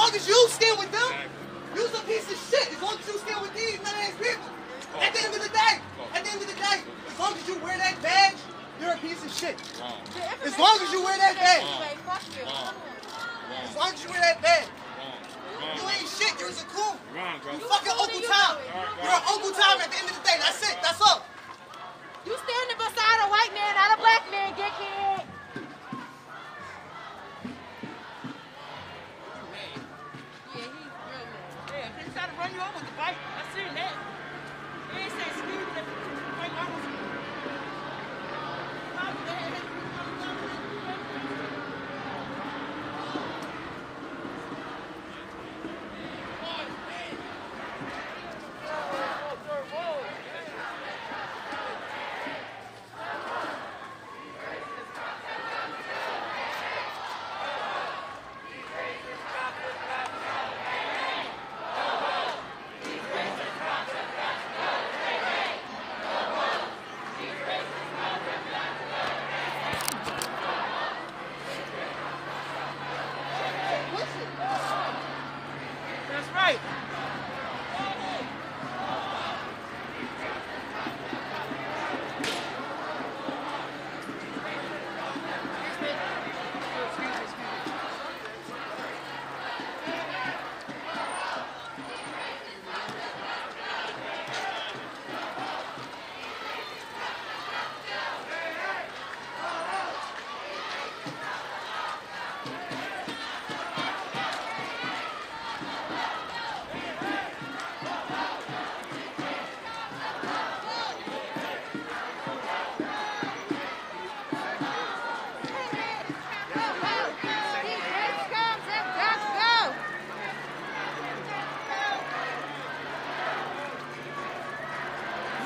long as you stand with them, you's a piece of shit. As long as you stand with these nut-ass people. At the end of the day, as long as you wear that badge, you're a piece of shit. As long as you wear that badge. As long as you wear that badge. You ain't shit, you're a cool. You fucking Uncle Tom. You're an Uncle Tom at the end of the day. That's it, that's all. You standing beside a white man, not a black man, dickhead. Trying to run you over with the bike. I seen that. They ain't say excuse me. Like,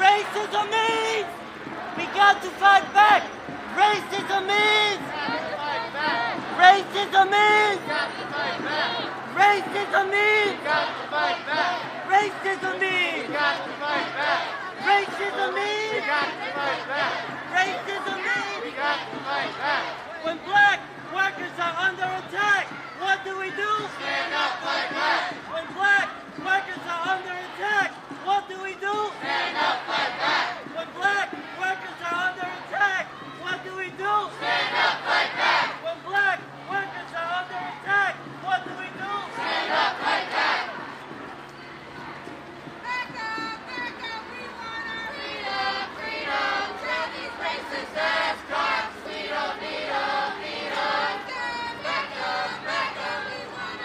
Racism means we got to fight back. Racism means racism means racism means racism means racism means racism means when black workers are under attack, what do we do? Stand up, fight back. When black workers are under attack, what do we do? Stand up, fight back. When black workers are under attack, what do we do? Stand up, fight back. When black workers are under attack, what do we do? Stand up, fight back. Back up, we want our freedom, freedom. Tell these racist ass cops we don't need them, need them. Back up, we want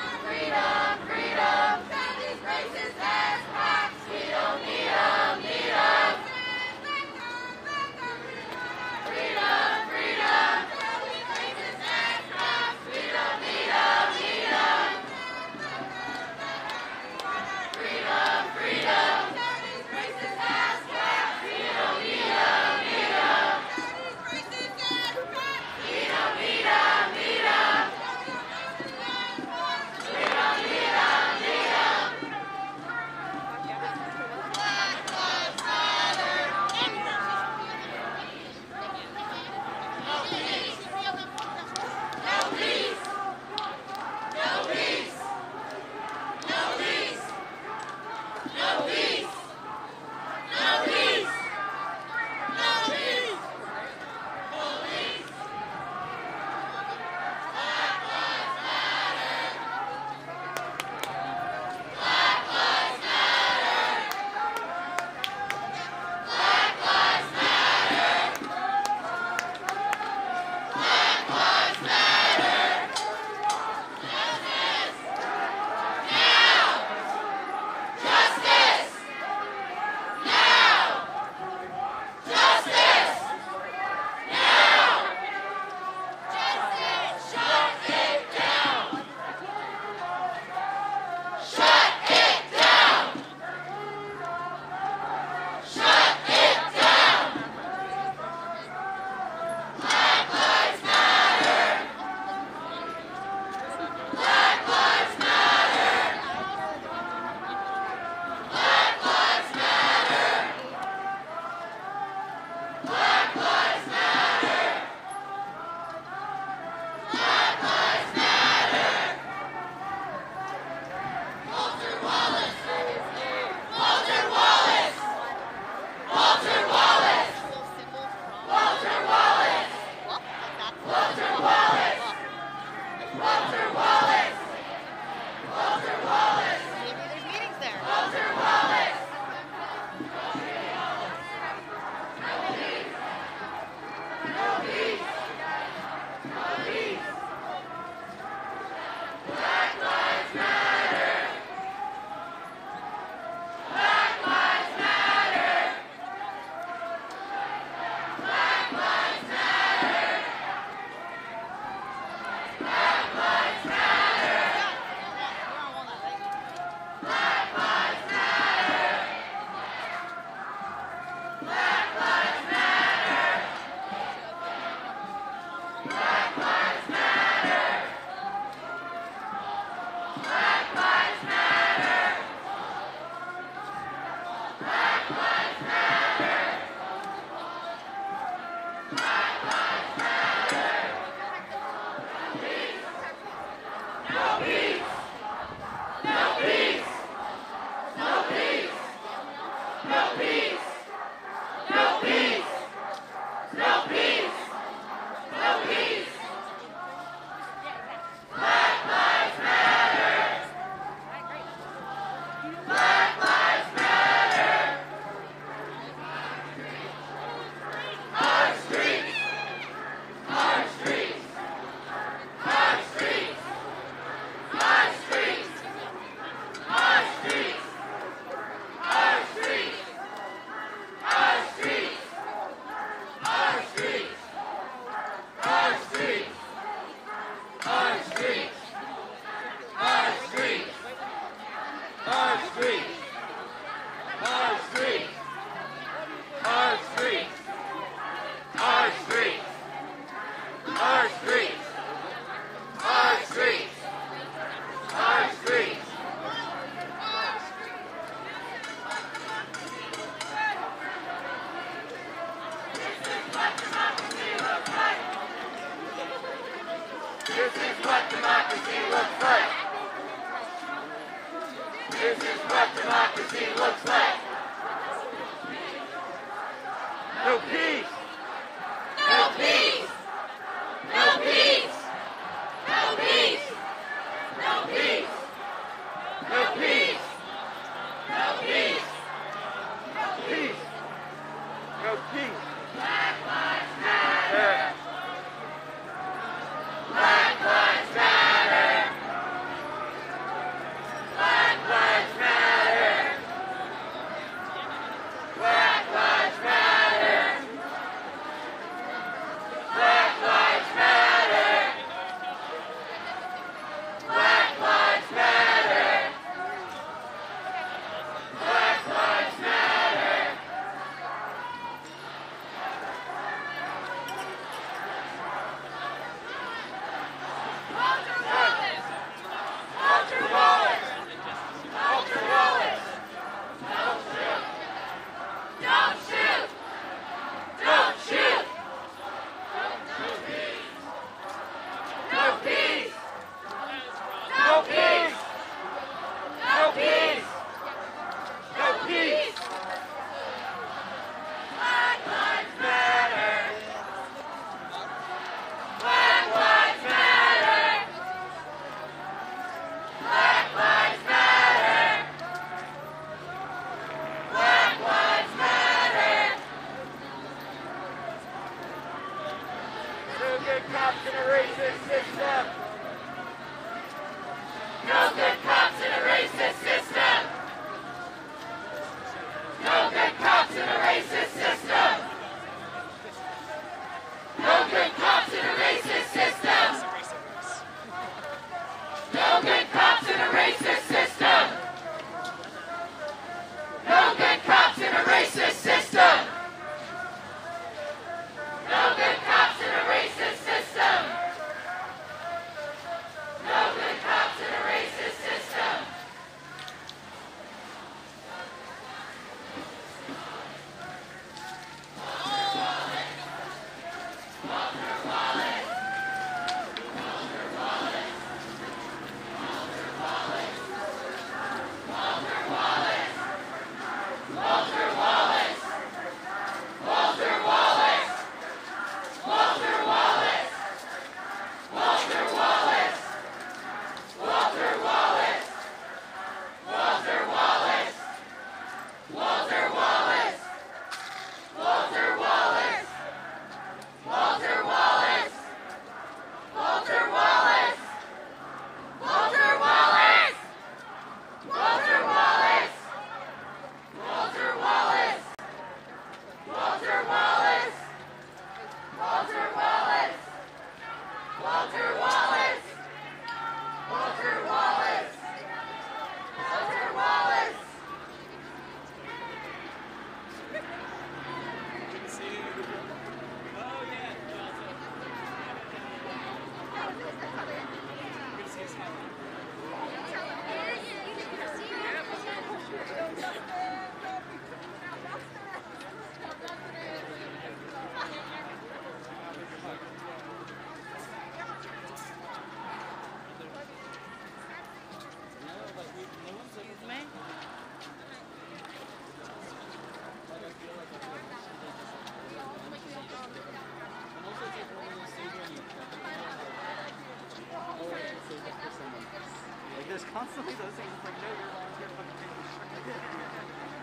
there's constantly those things. It's like, no, you're wrong. You're fucking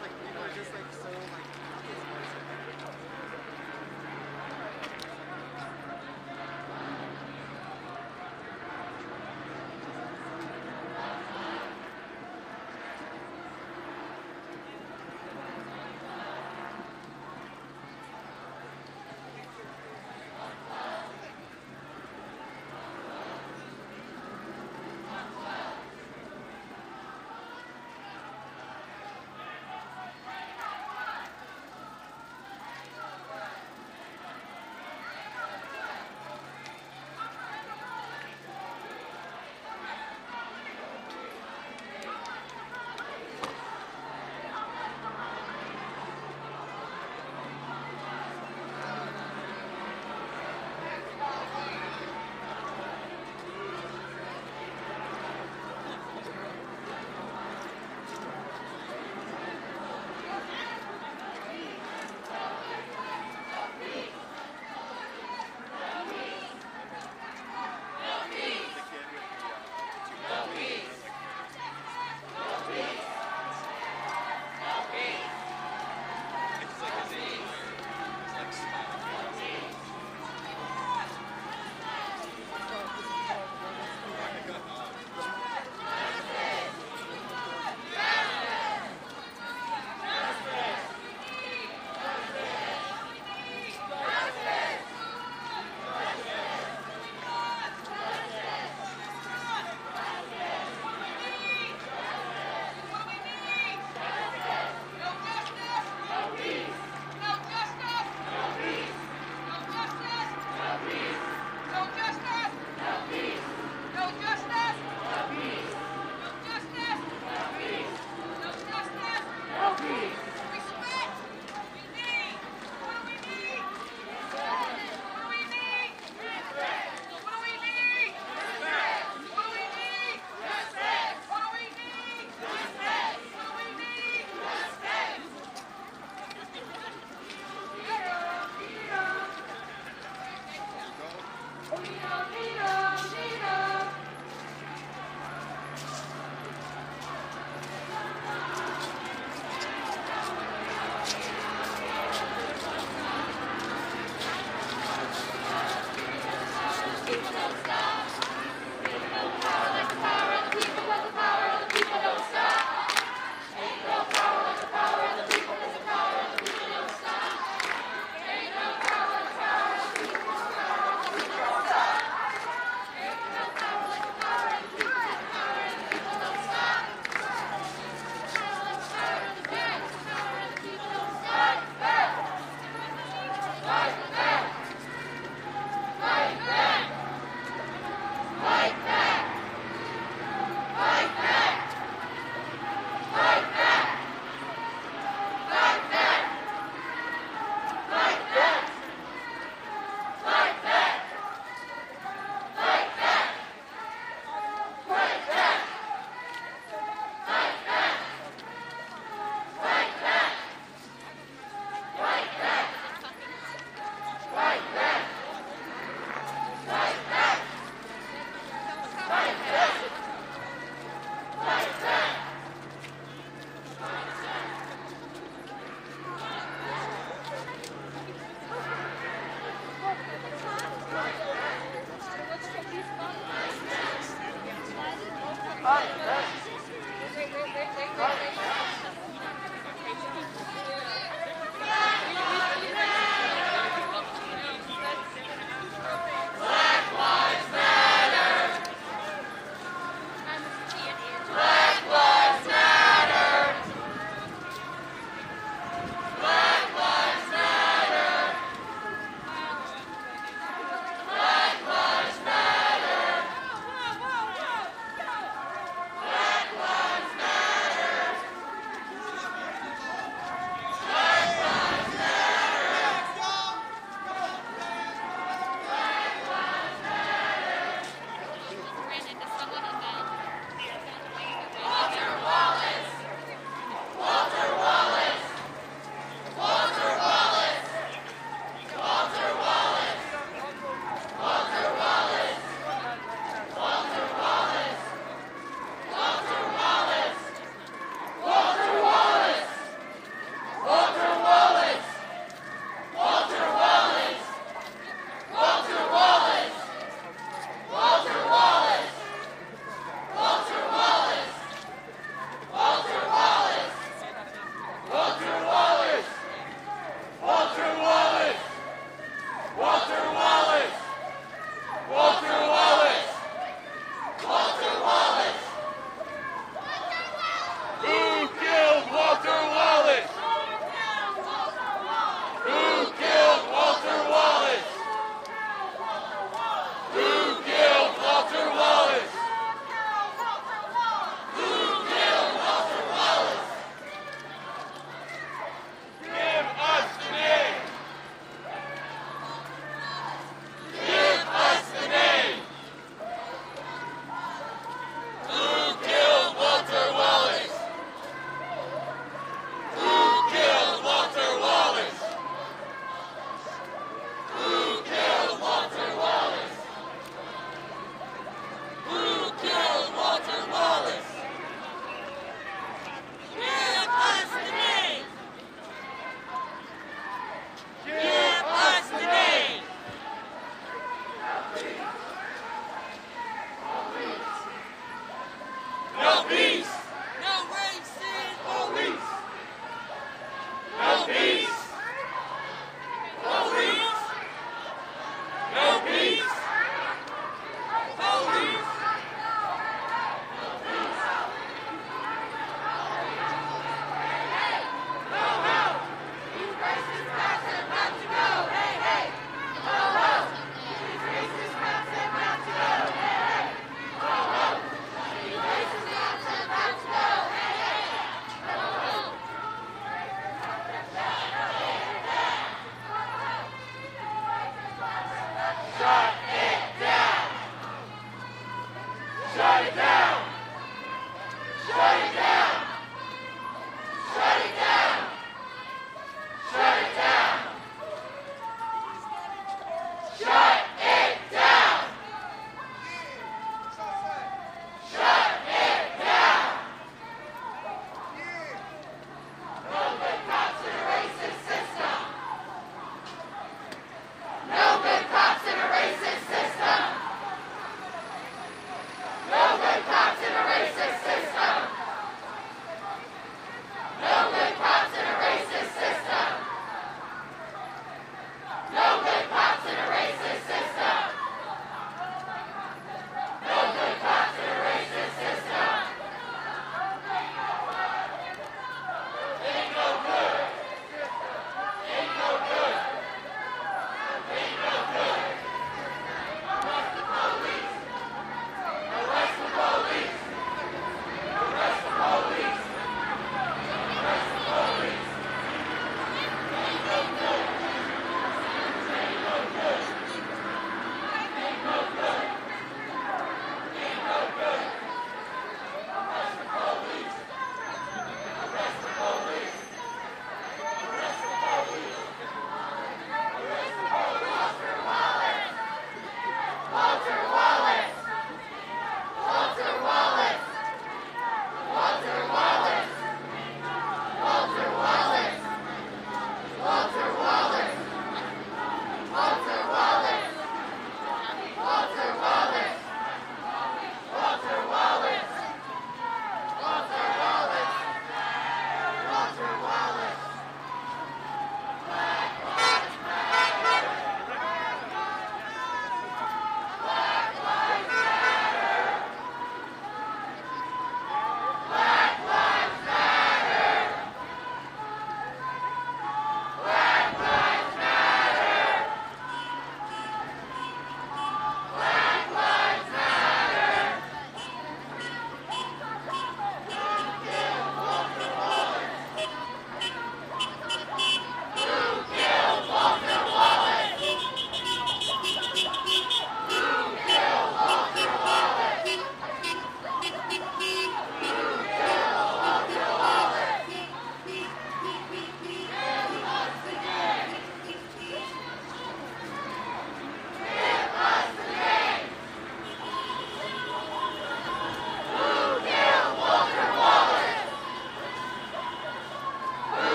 like, you know, just like so like.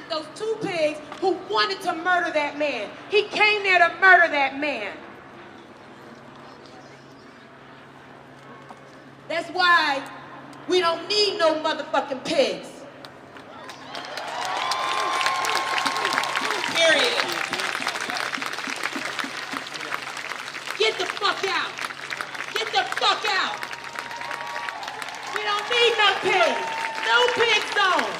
represent those two pigs who wanted to murder that man. He came there to murder that man. That's why we don't need no motherfucking pigs. Period. Get the fuck out. Get the fuck out. We don't need no pigs. No pig zone.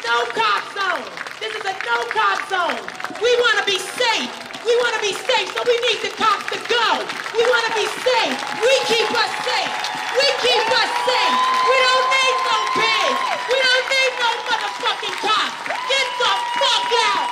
No cop zone. This is a no cop zone. We want to be safe. We want to be safe, so we need the cops to go. We want to be safe. We keep us safe. We keep us safe. We don't need no pigs. We don't need no motherfucking cops. Get the fuck out.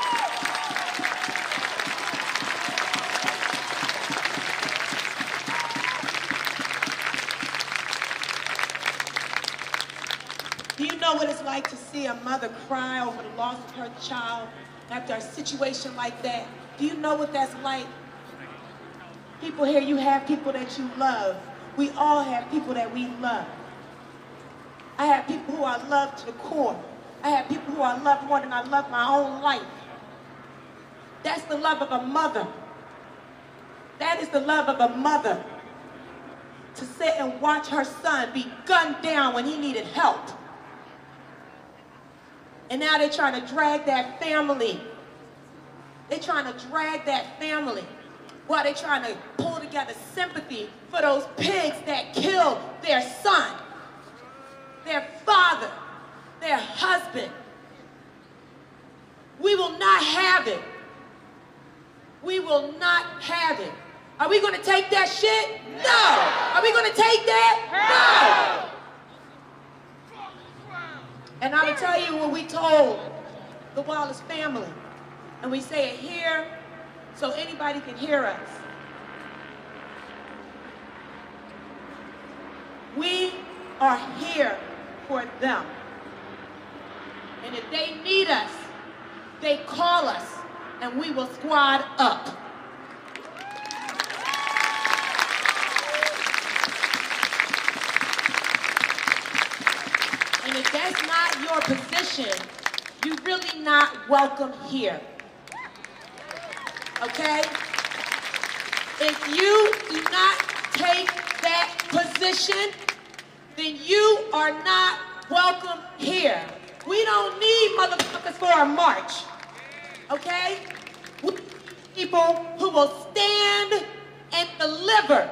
Do you know what it's like to see a mother cry over the loss of her child after a situation like that? Do you know what that's like? People here, you have people that you love. We all have people that we love. I have people who I love to the core. I have people who I love more than I love my own life. That's the love of a mother. That is the love of a mother. To sit and watch her son be gunned down when he needed help. And now they're trying to drag that family. They're trying to drag that family while they're trying to pull together sympathy for those pigs that killed their son, their father, their husband. We will not have it. We will not have it. Are we going to take that shit? No. Are we going to take that? No. And I'm going to tell you what we told the Wallace family. And we say it here so anybody can hear us. We are here for them. And if they need us, they call us and we will squad up. And if that's not your position, you're really not welcome here. Okay? If you do not take that position, then you are not welcome here. We don't need motherfuckers for a march. Okay? We need people who will stand and deliver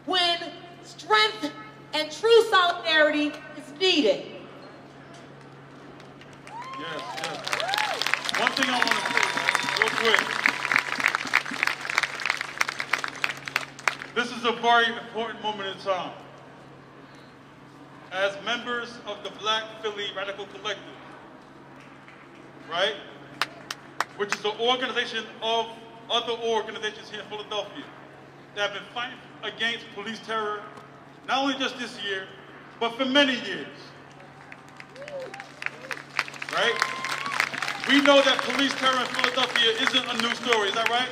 when strength and true solidarity is needed. Yes, yes. One thing I want to say, real quick. This is a very important moment in time. As members of the Black Philly Radical Collective, right? Which is an organization of other organizations here in Philadelphia that have been fighting against police terror, not only just this year, but for many years. Right? We know that police terror in Philadelphia isn't a new story, is that right?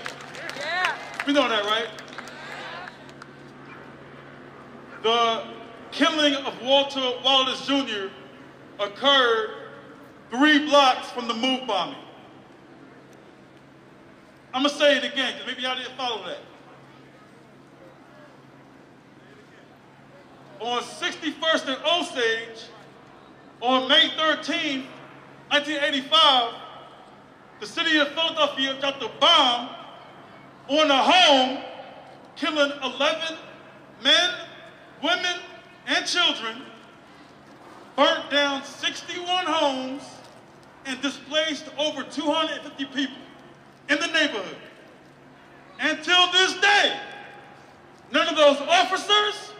Yeah. We know that, right? The killing of Walter Wallace Jr. occurred 3 blocks from the MOVE bombing. I'm gonna say it again, because maybe y'all didn't follow that. On 61st and Osage, on May 13, 1985, the city of Philadelphia dropped a bomb on a home, killing 11 men, women, and children, burnt down 61 homes, and displaced over 250 people in the neighborhood. Until this day, none of those officers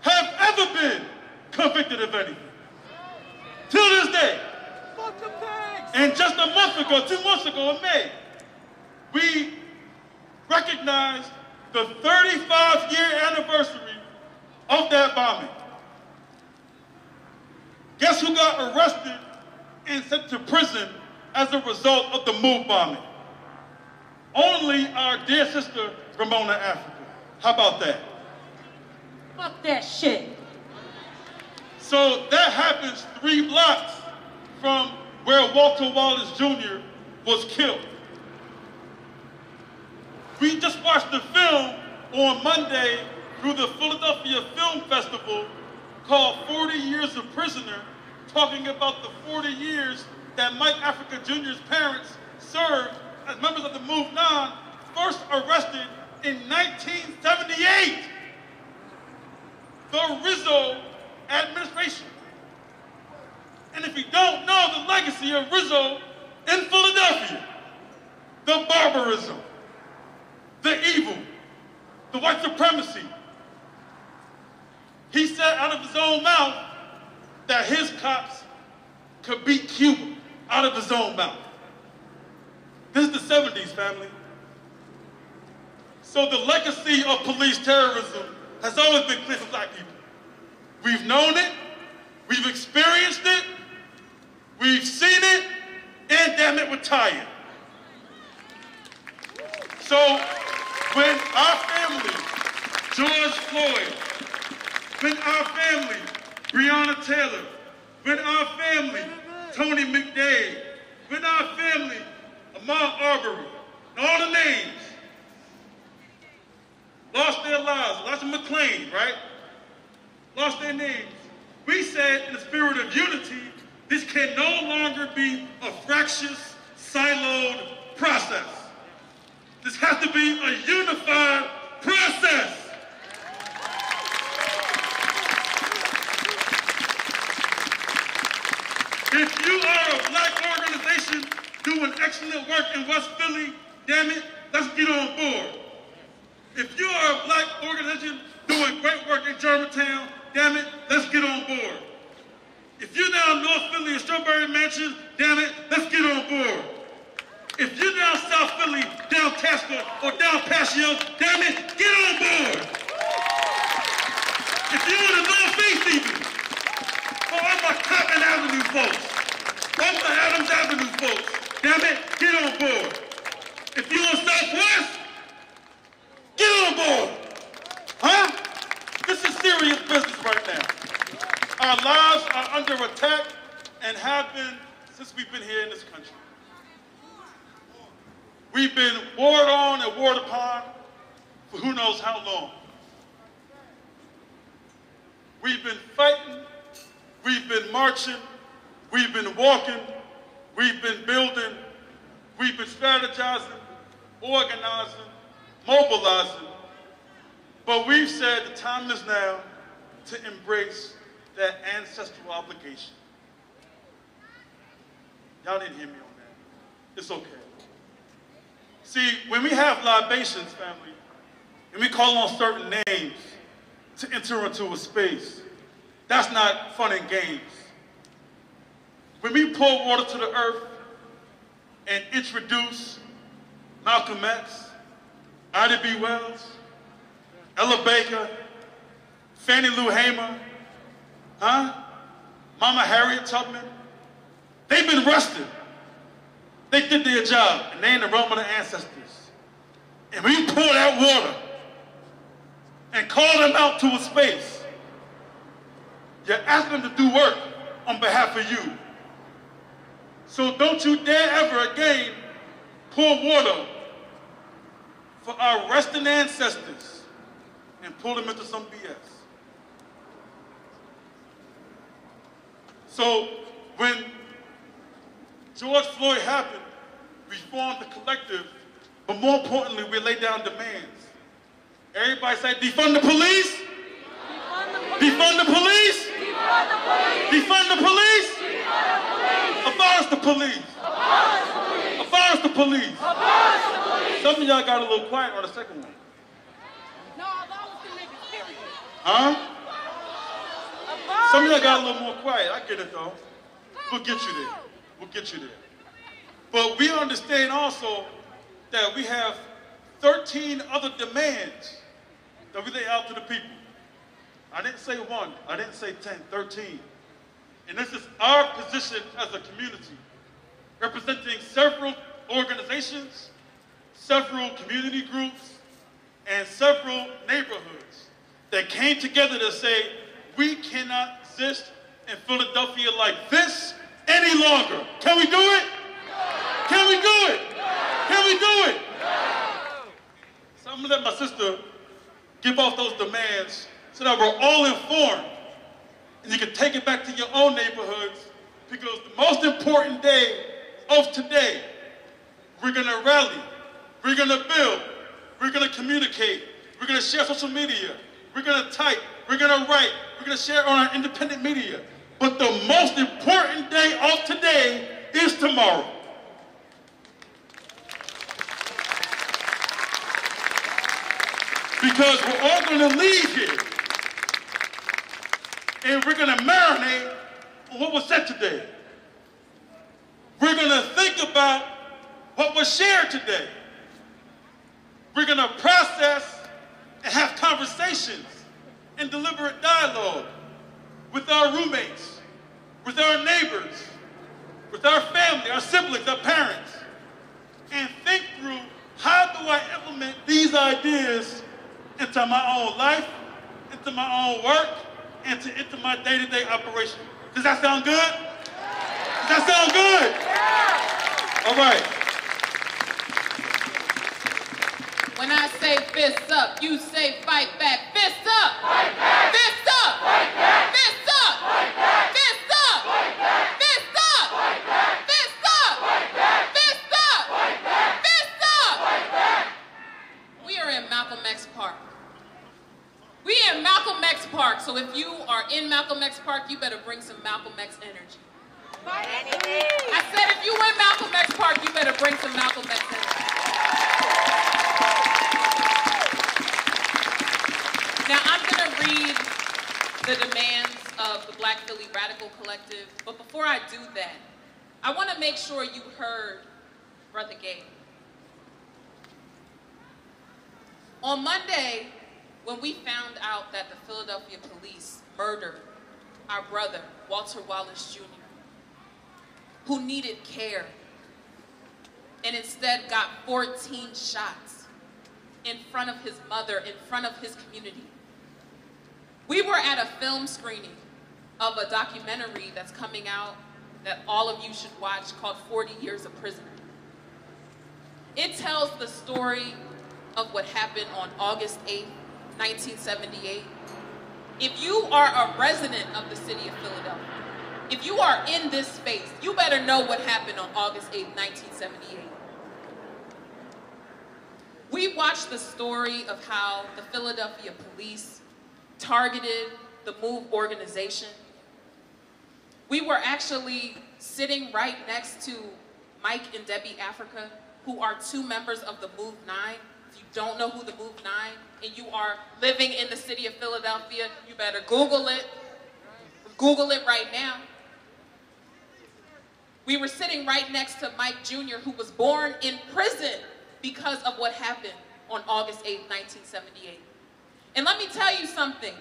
have ever been convicted of anything. Till this day. Fuck the pigs! And just a month ago, 2 months ago in May, we recognized the 35-year anniversary of that bombing. Guess who got arrested and sent to prison as a result of the MOVE bombing? Only our dear sister, Ramona Africa. How about that? Fuck that shit. So that happens 3 blocks from where Walter Wallace Jr. was killed. We just watched the film on Monday through the Philadelphia Film Festival called 40 Years a Prisoner, talking about the 40 years that Mike Africa Jr.'s parents served as members of the Move 9, first arrested in 1978. The Rizzo administration. And if you don't know the legacy of Rizzo in Philadelphia, the barbarism, the evil, the white supremacy, he said out of his own mouth that his cops could beat Cuba out of his own mouth. This is the 70s, family. So the legacy of police terrorism has always been clear for black people. We've known it, we've experienced it, we've seen it, and damn it, we're tired. So when our family, George Floyd, when our family, Breonna Taylor, when our family, Tony McDade, when our family, Ahmaud Arbery, and all the names, lost their lives, Elijah McClain, right? Lost their names. We said in the spirit of unity, this can no longer be a fractious, siloed process. This has to be a unified process. If you are a black organization doing excellent work in West Philly, damn it, let's get on board. If you are a black organization doing great work in Germantown, damn it, let's get on board. If you're down North Philly and Strawberry Mansion, damn it, let's get on board. If you're down South Philly, down Tasker, or down Paseo, damn it, get on board. If you're in the Northeast even, for all my Cotton Avenue folks, all my Adams Avenue folks, damn it, get on board. If you're in Southwest, get on board. Huh? This is serious business right now. Our lives are under attack and have been since we've been here in this country. We've been warred on and warred upon for who knows how long. We've been fighting, we've been marching, we've been walking, we've been building, we've been strategizing, organizing, mobilizing, but we've said the time is now to embrace that ancestral obligation. Y'all didn't hear me on that. It's okay. See, when we have libations, family, and we call on certain names to enter into a space, that's not fun and games. When we pour water to the earth and introduce Malcolm X, Ida B. Wells, Ella Baker, Fannie Lou Hamer, Mama Harriet Tubman, they've been arrested. They did their job, and they in the realm of the ancestors. And when you pour that water and call them out to a space, you're asking them to do work on behalf of you. So don't you dare ever again pour water for our resting ancestors and pull them into some BS. So when George Floyd happened, we formed a collective, but more importantly, we laid down demands. Everybody say, defund the police! Defund the police! Defund the police! Abolish the police! Abolish the police! Some of y'all got a little quiet on the second one. No, abolish the niggas, period. Huh? Some of y'all got a little more quiet. I get it though. We'll get you there. We'll get you there. But we understand also that we have 13 other demands that we lay out to the people. I didn't say one, I didn't say 10, 13. And this is our position as a community, representing several organizations, several community groups, and several neighborhoods that came together to say, we cannot exist in Philadelphia like this any longer. Can we do it? Can we do it? Can we do it? So I'm gonna let my sister give off those demands so that we're all informed and you can take it back to your own neighborhoods, because the most important day of today, we're gonna rally, we're gonna build, we're gonna communicate, we're gonna share social media, we're gonna type, we're gonna write, we're gonna share on our independent media. But the most important day of today is tomorrow. Because we're all gonna leave here and we're gonna marinate on what was said today. We're gonna think about what was shared today. We're gonna process and have conversations and deliberate dialogue with our roommates, with our neighbors, with our family, our siblings, our parents, and think through, how do I implement these ideas into my own life, into my own work, and into my day-to-day operation? Does that sound good? Does that sound good? All right. When I say fists up, you say fight back. Fists up! Fight back! Fists up! Fight back! Fists up! Fight back! Fists up! Fight back! Fists up! Fight back! Fists up! Fight back! Fists up! Fight back! Fists up! Fight back! We are in Malcolm X Park. We in Malcolm X Park, so if you are in Malcolm X Park, you better bring some Malcolm X energy. I said if you in Malcolm X Park, you better bring some Malcolm X energy. Now I'm gonna read the demands of the Black Philly Radical Collective, but before I do that, I wanna make sure you heard Brother Gabe. On Monday, when we found out that the Philadelphia police murdered our brother, Walter Wallace Jr., who needed care and instead got 14 shots in front of his mother, in front of his community. We were at a film screening of a documentary that's coming out that all of you should watch called 40 Years a Prisoner. It tells the story of what happened on August 8th, 1978. If you are a resident of the city of Philadelphia, if you are in this space, you better know what happened on August 8th, 1978. We watched the story of how the Philadelphia police targeted the MOVE organization. We were actually sitting right next to Mike and Debbie Africa, who are two members of the MOVE 9. If you don't know who the MOVE 9 and you are living in the city of Philadelphia, you better Google it. Google it right now. We were sitting right next to Mike Jr., who was born in prison because of what happened on August 8th, 1978. And let me tell you something.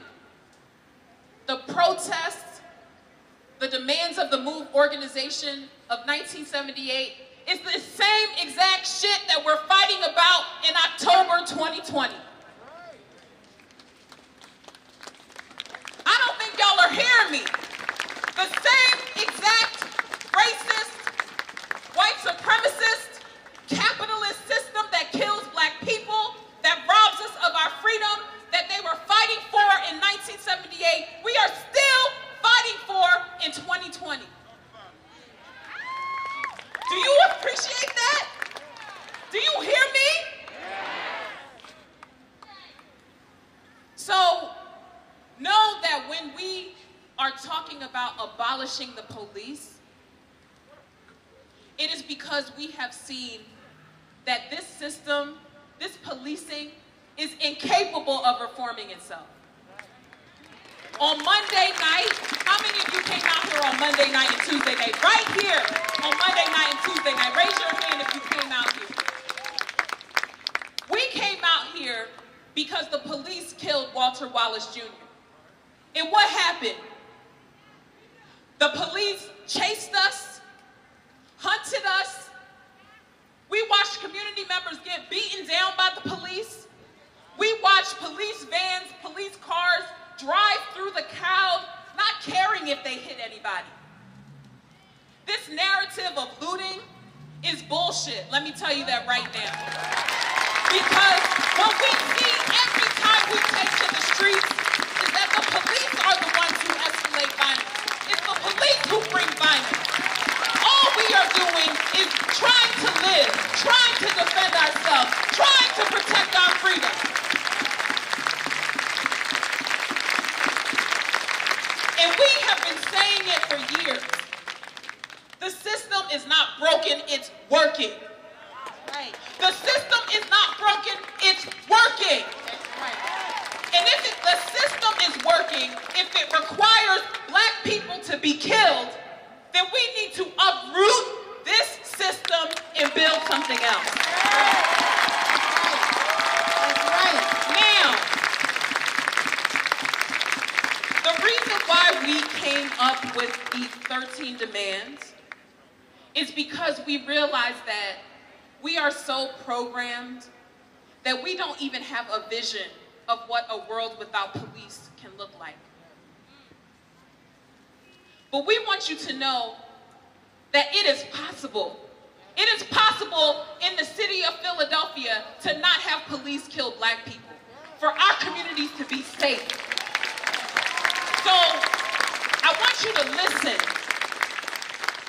The protests, the demands of the MOVE organization of 1978 is the same exact shit that we're fighting about in October 2020. I don't think y'all are hearing me. The same exact racist, white supremacist, capitalist system that kills black people, that robs us of our freedom, that they were fighting for in 1978, we are still fighting for in 2020. Do you appreciate that? Do you hear me? So, know that when we are talking about abolishing the police, it is because we have seen that this system, this policing, is incapable of reforming itself. On Monday night, how many of you came out here on Monday night and Tuesday night? Right here on Monday night and Tuesday night. Raise your hand if you came out here. We came out here because the police killed Walter Wallace Jr. And what happened? The police chased us, hunted us. We watched community members get beaten down by the police. We watched police vans, police cars drive through the crowd, not caring if they hit anybody. This narrative of looting is bullshit. Let me tell you that right now. Because what we see every time we take to the streets is that the police are the ones who escalate violence. It's the police who bring violence. All we are doing is trying to live, trying to defend ourselves, trying to protect our freedom. And we have been saying it for years. The system is not broken, it's working. Right. The system is not broken, it's working. Right. And if the system is working, if it requires black people to be killed, then we need to uproot this system and build something else. That's right. Now, the reason why we came up with these 13 demands is because we realized that we are so programmed that we don't even have a vision of what a world without police can look like. But we want you to know that it is possible. It is possible in the city of Philadelphia to not have police kill black people, for our communities to be safe. So I want you to listen.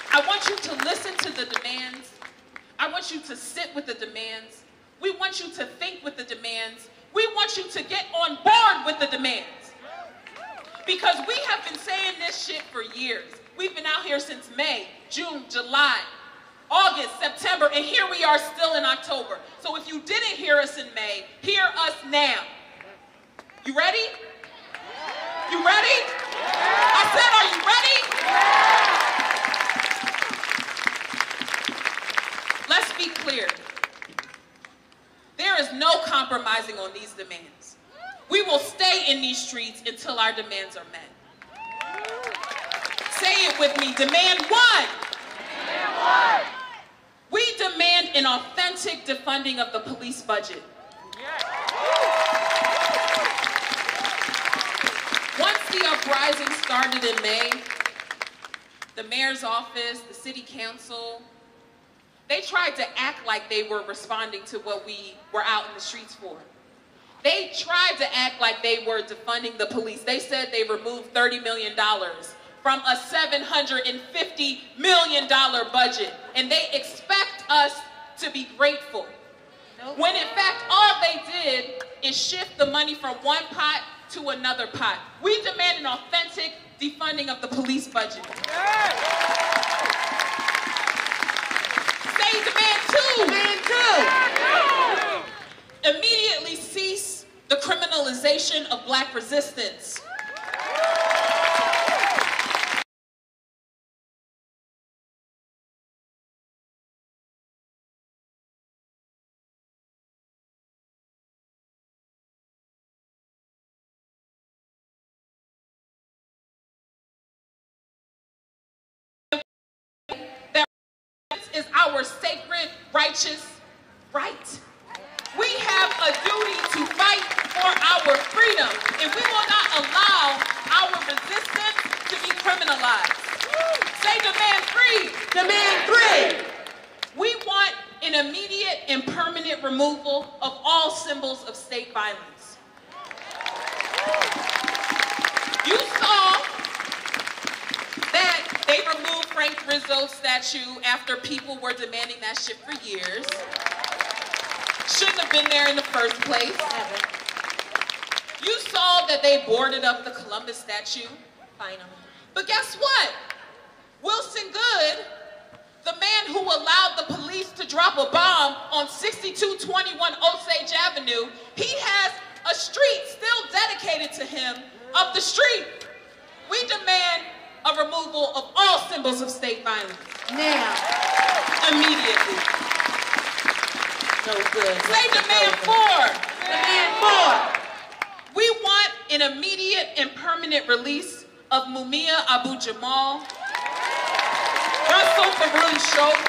I want you to listen to the demands. I want you to sit with the demands. We want you to think with the demands. We want you to get on board with the demands. Because we have been saying this shit for years. We've been out here since May, June, July, August, September, and here we are still in October. So if you didn't hear us in May, hear us now. You ready? You ready? I said, are you ready? Let's be clear. There is no compromising on these demands. We will stay in these streets until our demands are met. Say it with me. Demand one. Demand one. We demand an authentic defunding of the police budget. Once the uprising started in May, the mayor's office, the city council, they tried to act like they were responding to what we were out in the streets for. They tried to act like they were defunding the police. They said they removed $30 million from a $750 million budget, and they expect us to be grateful. Nope. When in fact, all they did is shift the money from one pot to another pot. We demand an authentic defunding of the police budget. Say demand two. Demand two. Immediately cease the criminalization of black resistance. Is our sacred, righteous right. We have a duty to fight for our freedom, and we will not allow our resistance to be criminalized. Say demand three. Demand three. We want an immediate and permanent removal of all symbols of state violence. You saw that they removed Frank Rizzo's statue after people were demanding that shit for years. Shouldn't have been there in the first place. You saw that they boarded up the Columbus statue. Finally. But guess what? Wilson Good, the man who allowed the police to drop a bomb on 6221 Osage Avenue, he has a street still dedicated to him up the street. We demand a removal of all symbols of state violence. Now. Immediately. No good. Say demand four. Demand four. We want an immediate and permanent release of Mumia Abu-Jamal, Russell Faroon Schultz,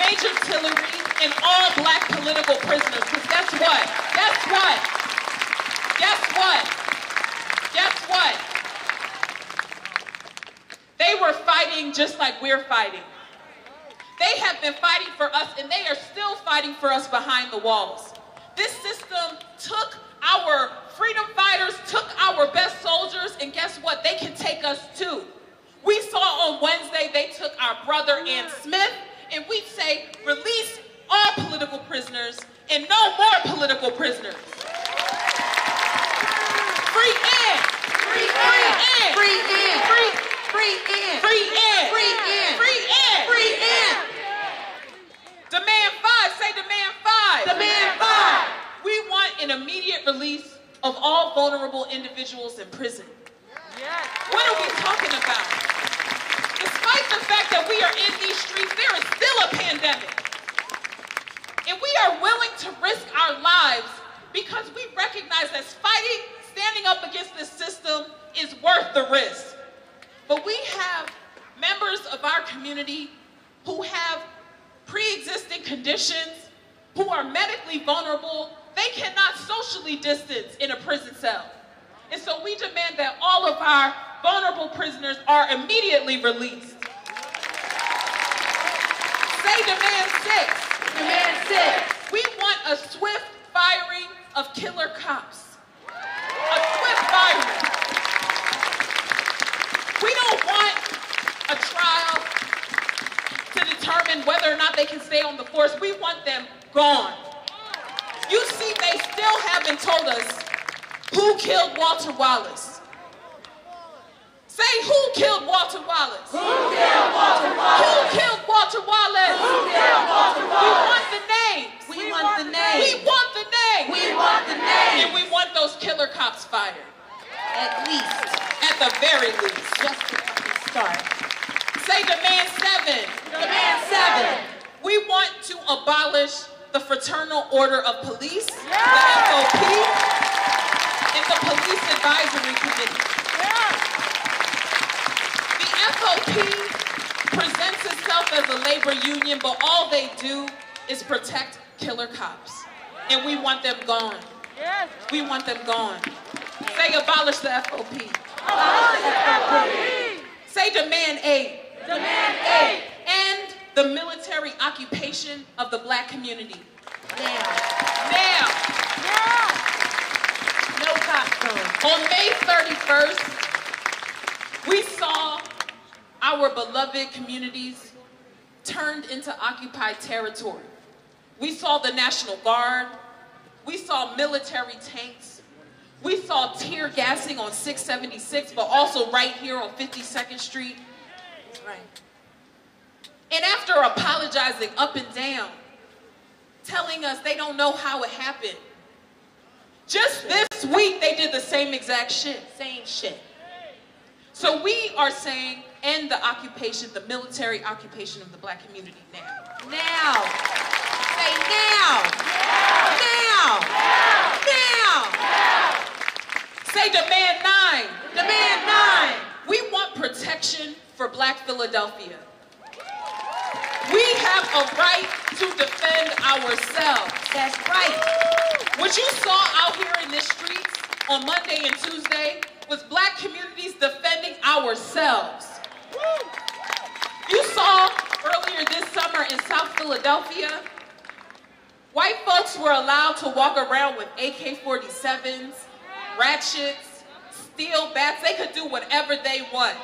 Major Tillery, and all black political prisoners. Because guess what? Guess what? Guess what? Guess what? They were fighting just like we're fighting. They have been fighting for us, and they are still fighting for us behind the walls. This system took our freedom fighters, took our best soldiers, and guess what? They can take us too. We saw on Wednesday they took our brother Ann Smith, and we say release all political prisoners and no more political prisoners. Free Ann! Free Ann! Free Ann! Free Ann! Free Ann! Free Ann! Free Ann! Free Ann! Free Ann! Demand 5. Say demand 5. Demand 5. We want an immediate release of all vulnerable individuals in prison. Yes. What are we talking about? Despite the fact that we are in these streets, there is still a pandemic. And we are willing to risk our lives because we recognize that fighting, standing up against this system is worth the risk. But we have members of our community who have pre-existing conditions, who are medically vulnerable. They cannot socially distance in a prison cell. And so we demand that all of our vulnerable prisoners are immediately released. Say demand 6. Demand 6. We want a swift firing of killer cops. A swift firing. We don't want a trial to determine whether or not they can stay on the force. We want them gone. You see, they still haven't told us who killed Walter Wallace. Say, who killed Walter Wallace? Who killed Walter Wallace? Who killed Walter Wallace? Who killed Walter Wallace? We want the names. We want the names. We want the names. We want the names. And we want those killer cops fired. At least. At the very least. Just to start. Say demand 7. Demand 7. We want to abolish the Fraternal Order of Police, the FOP, and the Police Advisory Committee. The FOP presents itself as a labor union, but all they do is protect killer cops. And we want them gone. We want them gone. Say abolish the FOP. Abolish the FOP. Say demand 8. Demand 8. And the military occupation of the black community. Now. Now. Now. No cops going. On May 31st, we saw our beloved communities turned into occupied territory. We saw the National Guard. We saw military tanks. We saw tear gassing on 676, but also right here on 52nd Street. That's right. And after apologizing up and down, telling us they don't know how it happened, just this week they did the same exact shit. Same shit. So we are saying end the occupation, the military occupation of the black community now. Now. Say now. Now. Now. Now. Now. Say demand 9. Demand 9. We want protection for Black Philadelphia. We have a right to defend ourselves. That's right. What you saw out here in the streets on Monday and Tuesday was black communities defending ourselves. You saw earlier this summer in South Philadelphia, white folks were allowed to walk around with AK-47s, ratchets, steel bats. They could do whatever they want.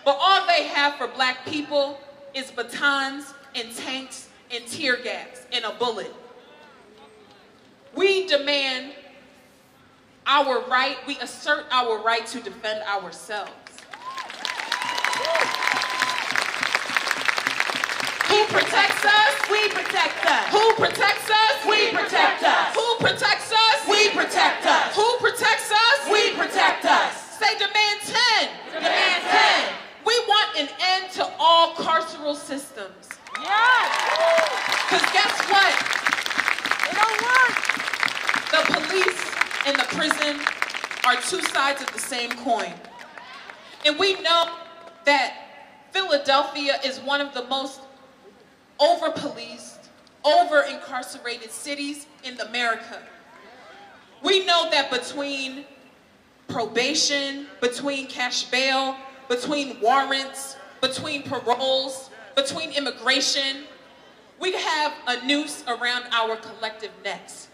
But all they have for black people is batons and tanks and tear gas and a bullet. We demand our right, we assert our right to defend ourselves. Who protects us? We protect us. Who protects us? We protect us. Who protects us? We protect us. Who protects us? We protect us. Say demand 10. Demand 10. We want an end to all carceral systems. Because guess what? It don't work. The police and the prison are two sides of the same coin. And we know that Philadelphia is one of the most over-policed, over-incarcerated cities in America. We know that between probation, between cash bail, between warrants, between paroles, between immigration. We have a noose around our collective necks.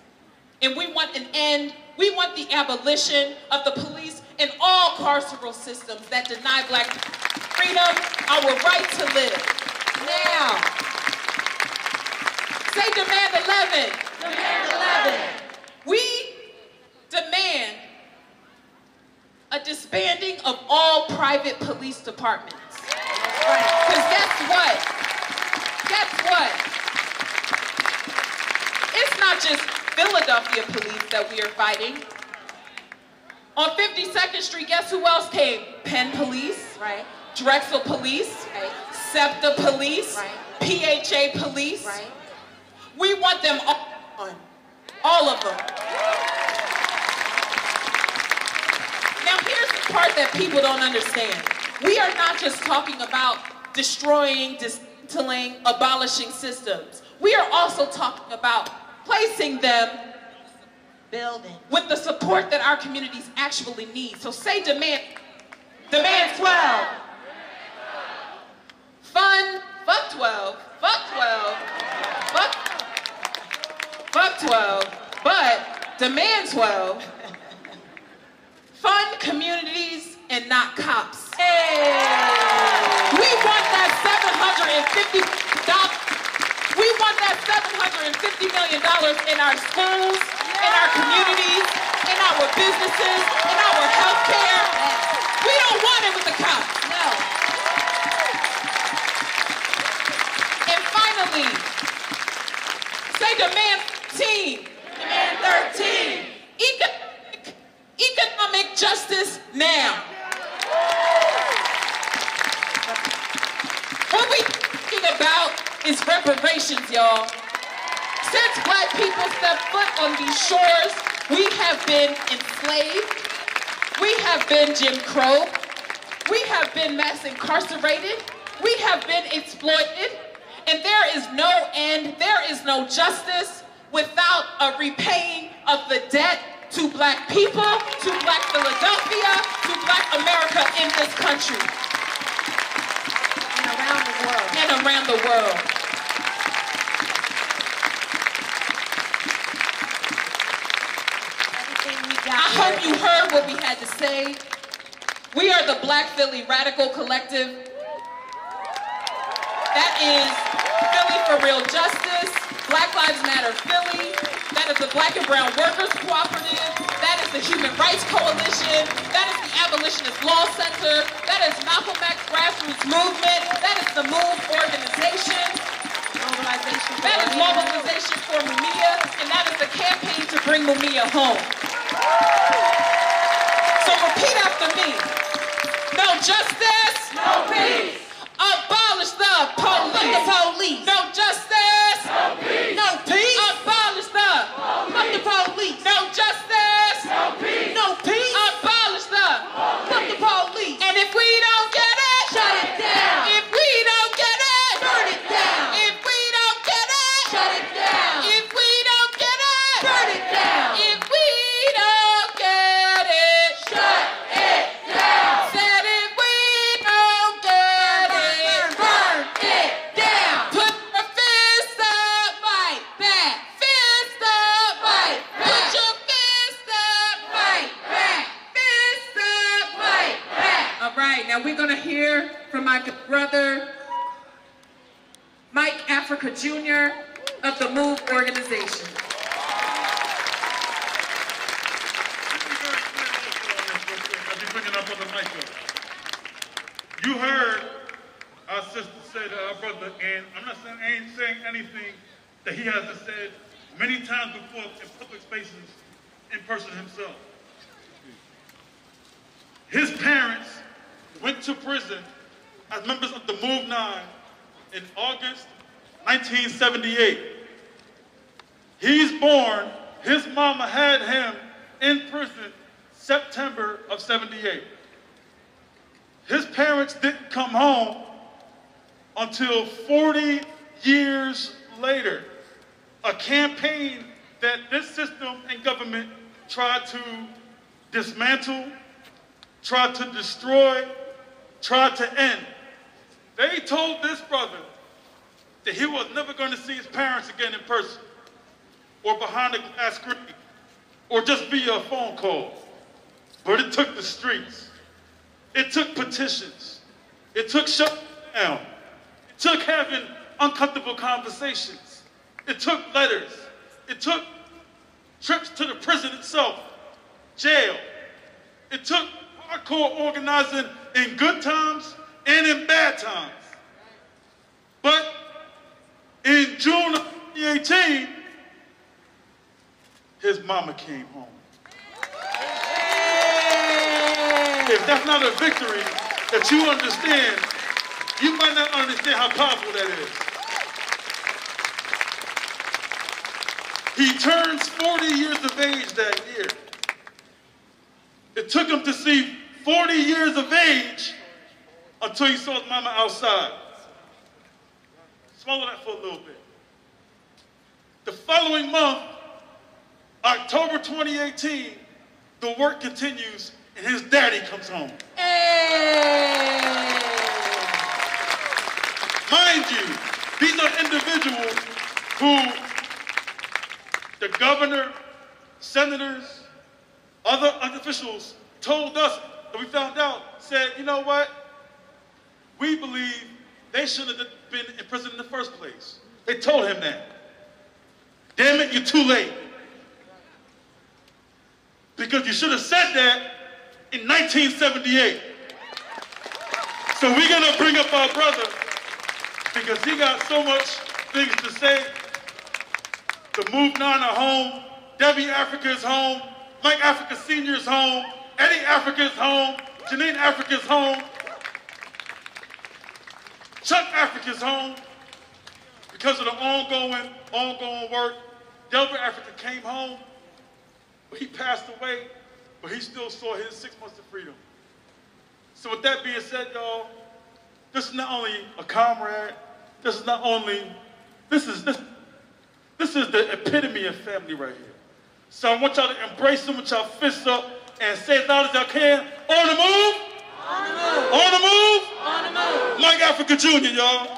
And we want an end, we want the abolition of the police and all carceral systems that deny Black freedom, our right to live. Now, say demand 11. Demand 11. We demand a disbanding of all private police departments. Because guess what? Guess what? It's not just Philadelphia police that we are fighting. On 52nd Street, guess who else came? Penn Police, right? Drexel Police, right? SEPTA Police, right? PHA Police. Right? We want them all of them. Now here's the part that people don't understand. We are not just talking about destroying, dismantling, abolishing systems. We are also talking about placing them with the support that our communities actually need. So say demand 12. Fund, fuck 12, fuck 12, fuck 12, but demand 12. Fund communities and not cops. Hey. We want that $750. We want that $750 million in our schools, in our communities, in our businesses, in our health care. We don't want it with the cops. No. And finally, say demand 13. Demand 13. Economic justice now. What we talking about is reparations, y'all. Since Black people stepped foot on these shores, we have been enslaved, we have been Jim Crow, we have been mass incarcerated, we have been exploited, and there is no end, there is no justice without a repaying of the debt to Black people, to Black Philadelphia, to Black America in this country. And around the world. And around the world. I hope you heard what we had to say. We are the Black Philly Radical Collective. That is Philly for Real Justice, Black Lives Matter Philly. That is the Black and Brown Workers Cooperative. That is the Human Rights Coalition. That is the Abolitionist Law Center. That is Malcolm X Grassroots Movement. That is the MOVE organization. That is Mobilization for Mumia. And that is the campaign to bring Mumia home. So repeat after me. No justice. No peace. Abolish the police. The police. No justice. No peace. No peace. Abolish the police. No justice. No peace. No peace. Abolish the police. And if we don't get it, shut it down. If we don't get it, burn it down. If we don't get it, shut it down. If we don't get it, burn it down. If we don't get it, shut it down. Said if we don't get it, burn it down. Put your fist up, fight back. Fist up, fight back. Put your fist up, fight back. Fist up, fight back. All right, now we're gonna hear from my brother, Mike Africa Jr. of the MOVE organization. You heard our sister say to our brother, and I'm not saying anything that he hasn't said many times before in public spaces in person himself. His parents went to prison as members of the Move 9 in August 1978. He's born, his mama had him in prison September of 78. His parents didn't come home until 40 years later. A campaign that this system and government tried to dismantle, tried to destroy, tried to end. They told this brother that he was never going to see his parents again in person, or behind a glass screen, or just via a phone call. But it took the streets. It took petitions. It took shutting down. It took having uncomfortable conversations. It took letters. It took trips to the prison itself, jail. It took hardcore organizing in good times and in bad times. But in June of 2018, his mama came home. If that's not a victory that you understand, you might not understand how powerful that is. He turns 40 years of age that year. It took him to see 40 years of age until he saw his mama outside. Swallow that for a little bit. The following month, October 2018, the work continues and his daddy comes home. Hey. Mind you, these are individuals who the governor, senators, other officials told us, and we found out, said, you know what? We believe they shouldn't have been in prison in the first place. They told him that. Damn it, you're too late. Because you should have said that in 1978. So we're gonna bring up our brother because he got so much things to say. The Move Nana home, Debbie Africa's home, Mike Africa Sr.'s home, Eddie Africa's home, Janine Africa's home, Chuck Africa's home. Because of the ongoing work, Delbert Africa came home, but he passed away, but he still saw his 6 months of freedom. So with that being said, y'all, this is not only a comrade, this is the epitome of family right here. So I want y'all to embrace him with y'all fists up and say as loud as y'all can, on the move, on the move, on the move, on the move. Mike Africa Jr., y'all.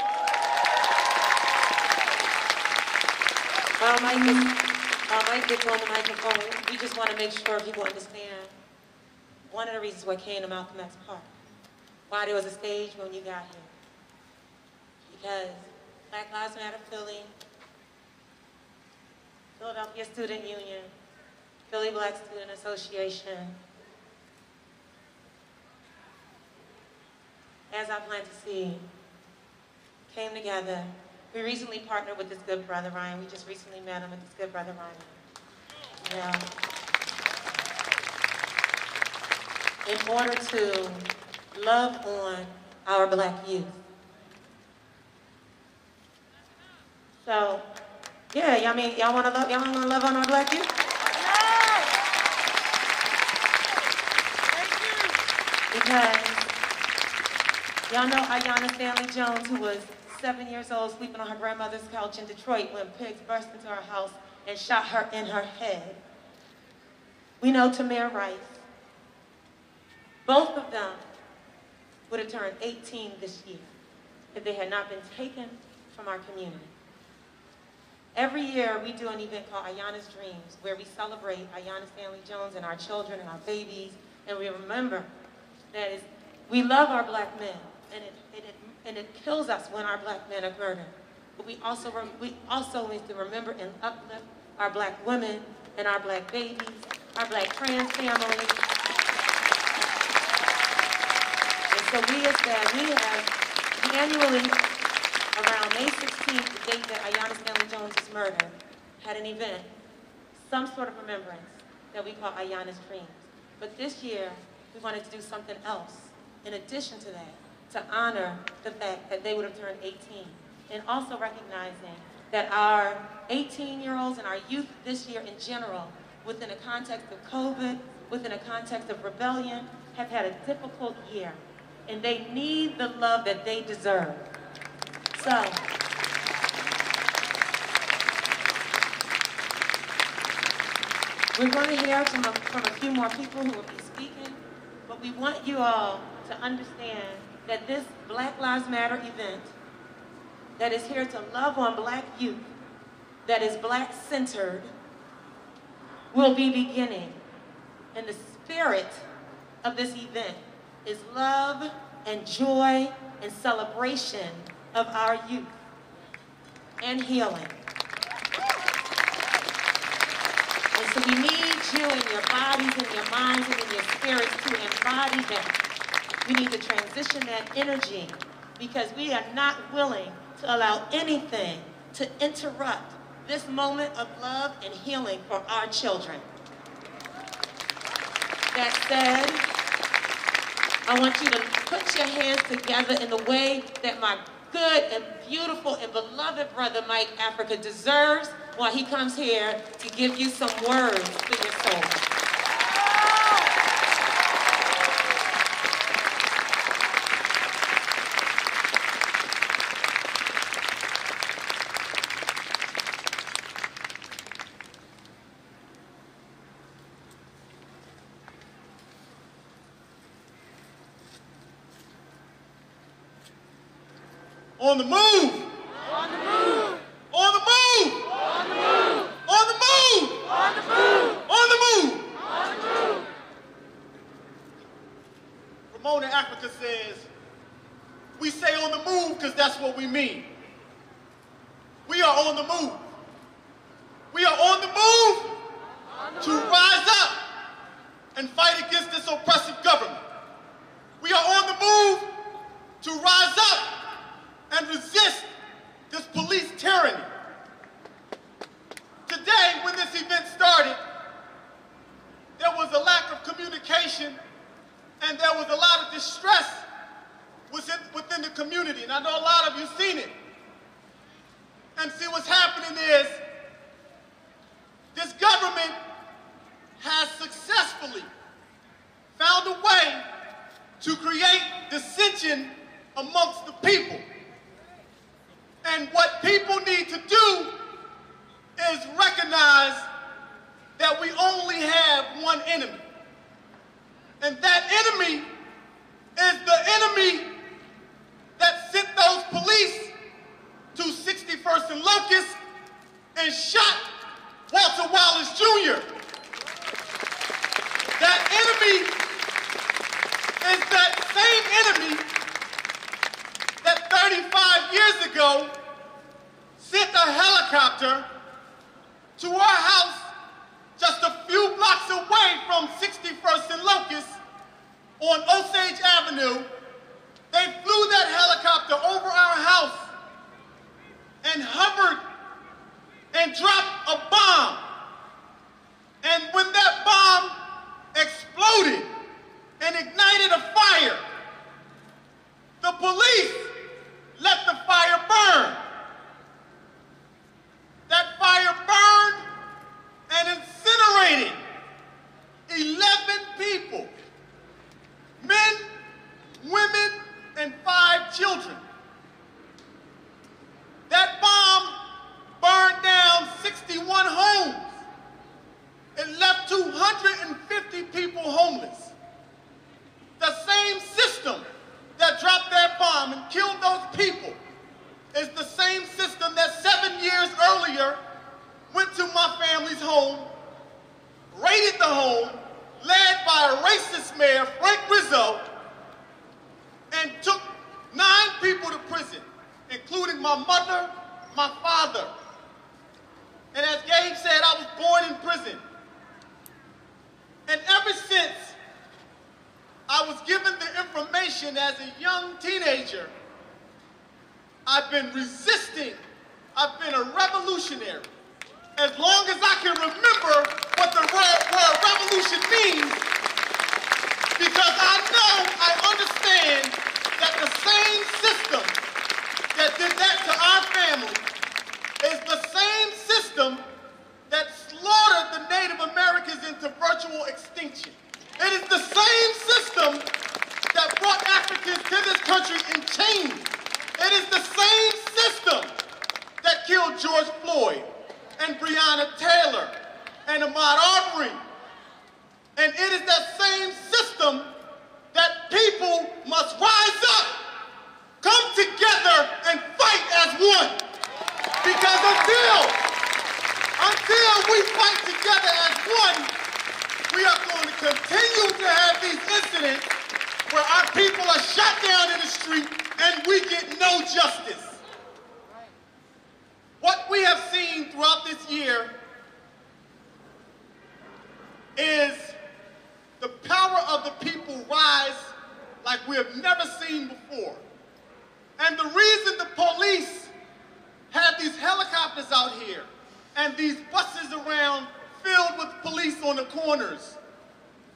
Mike gets on the microphone. We just want to make sure people understand one of the reasons why I came to Malcolm X Park, why there was a stage when you got here. Because Black Lives Matter Philly, Philadelphia Student Union, Philly Black Student Association, as I plan to see, came together. We recently partnered with this good brother, Ryan. We just recently met him with this good brother, Ryan. Yeah. In order to love on our Black youth. So, yeah, y'all wanna love on our Black youth? Because y'all know Ayanna Stanley Jones, who was 7 years old, sleeping on her grandmother's couch in Detroit when pigs burst into her house and shot her in her head. We know Tamir Rice. Both of them would have turned 18 this year if they had not been taken from our community. Every year we do an event called Ayanna's Dreams, where we celebrate Ayanna Stanley Jones and our children and our babies, and we remember that we love our Black men, and it kills us when our Black men are murdered. But we also need to remember and uplift our Black women and our Black babies, our Black trans families. And so we have annually, around May 16th, the date that Ayanna Stanley Jones was murdered, had an event, some sort of remembrance that we call Ayanna's Dreams. But this year, we wanted to do something else in addition to that, to honor the fact that they would have turned 18, and also recognizing that our 18-year-olds and our youth this year in general, within a context of COVID, within a context of rebellion, have had a difficult year, and they need the love that they deserve. So, we're going to hear from a few more people who will be speaking, but we want you all to understand that this Black Lives Matter event that is here to love on Black youth, that is Black-centered, will be beginning. And the spirit of this event is love and joy and celebration of our youth and healing. And so we need you in your bodies, in your minds, and in your spirits to embody that. We need to transition that energy because we are not willing to allow anything to interrupt this moment of love and healing for our children. That said, I want you to put your hands together in the way that my good and beautiful and beloved brother Mike Africa deserves while he comes here to give you some words for your soul. On the move! On the move! On the move! On the move! On the move! On the move! On the move! On the move! Ramona Africa says, we say on the move because that's what we mean. We are on the move. We are on the move to rise up and fight against this oppressive government. We are on the move to rise up and resist this police tyranny. Today, when this event started, there was a lack of communication and there was a lot of distress within the community. And I know a lot of you seen it. And see, what's happening is this government has successfully found a way to create dissension amongst the people. And what people need to do is recognize that we only have one enemy. And that enemy is the enemy that sent those police to 61st and Locust and shot Walter Wallace Jr. That enemy is that same enemy that 35 years ago sent a helicopter to our house just a few blocks away from 61st and Locust on Osage Avenue. They flew that helicopter over our house and hovered and dropped a bomb. And when that bomb exploded and ignited a fire, the police let the fire burn. That fire burned and incinerated 11 people, men, women, and 5 children. That bomb burned down 61 homes. It left 250 people homeless. The same system that dropped that bomb and killed those people is the same system that 7 years earlier went to my family's home, raided the home, led by a racist mayor, Frank Rizzo, and took 9 people to prison, including my mother, my father. And as Gabe said, I was born in prison. And ever since I was given the information as a young teenager, I've been resisting. I've been a revolutionary. As long as I can remember what the word revolution means, because I understand that the same system that did that to our family is the same system that slaughtered the Native Americans into virtual extinction. It is the same system that brought Africans to this country in chains. It is the same system that killed George Floyd and Breonna Taylor and Ahmaud Arbery. And it is that same system that people must rise up, come together, and fight as one. Because until we fight together as one, we are going to continue to have these incidents where our people are shot down in the street and we get no justice. What we have seen throughout this year is the power of the people rise like we have never seen before. And the reason the police have these helicopters out here and these buses around filled with police on the corners,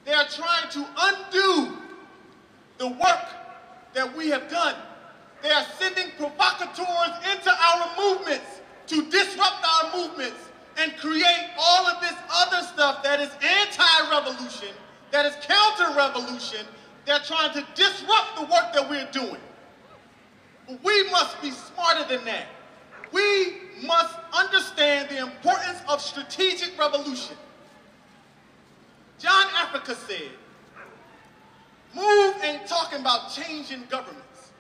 they are trying to undo the work that we have done. They are sending provocateurs into our movements to disrupt our movements and create all of this other stuff that is anti-revolution, that is counter-revolution. They're trying to disrupt the work that we're doing. But we must be smarter than that. We must understand the importance of strategic revolution. John Africa said, move ain't talking about changing governments,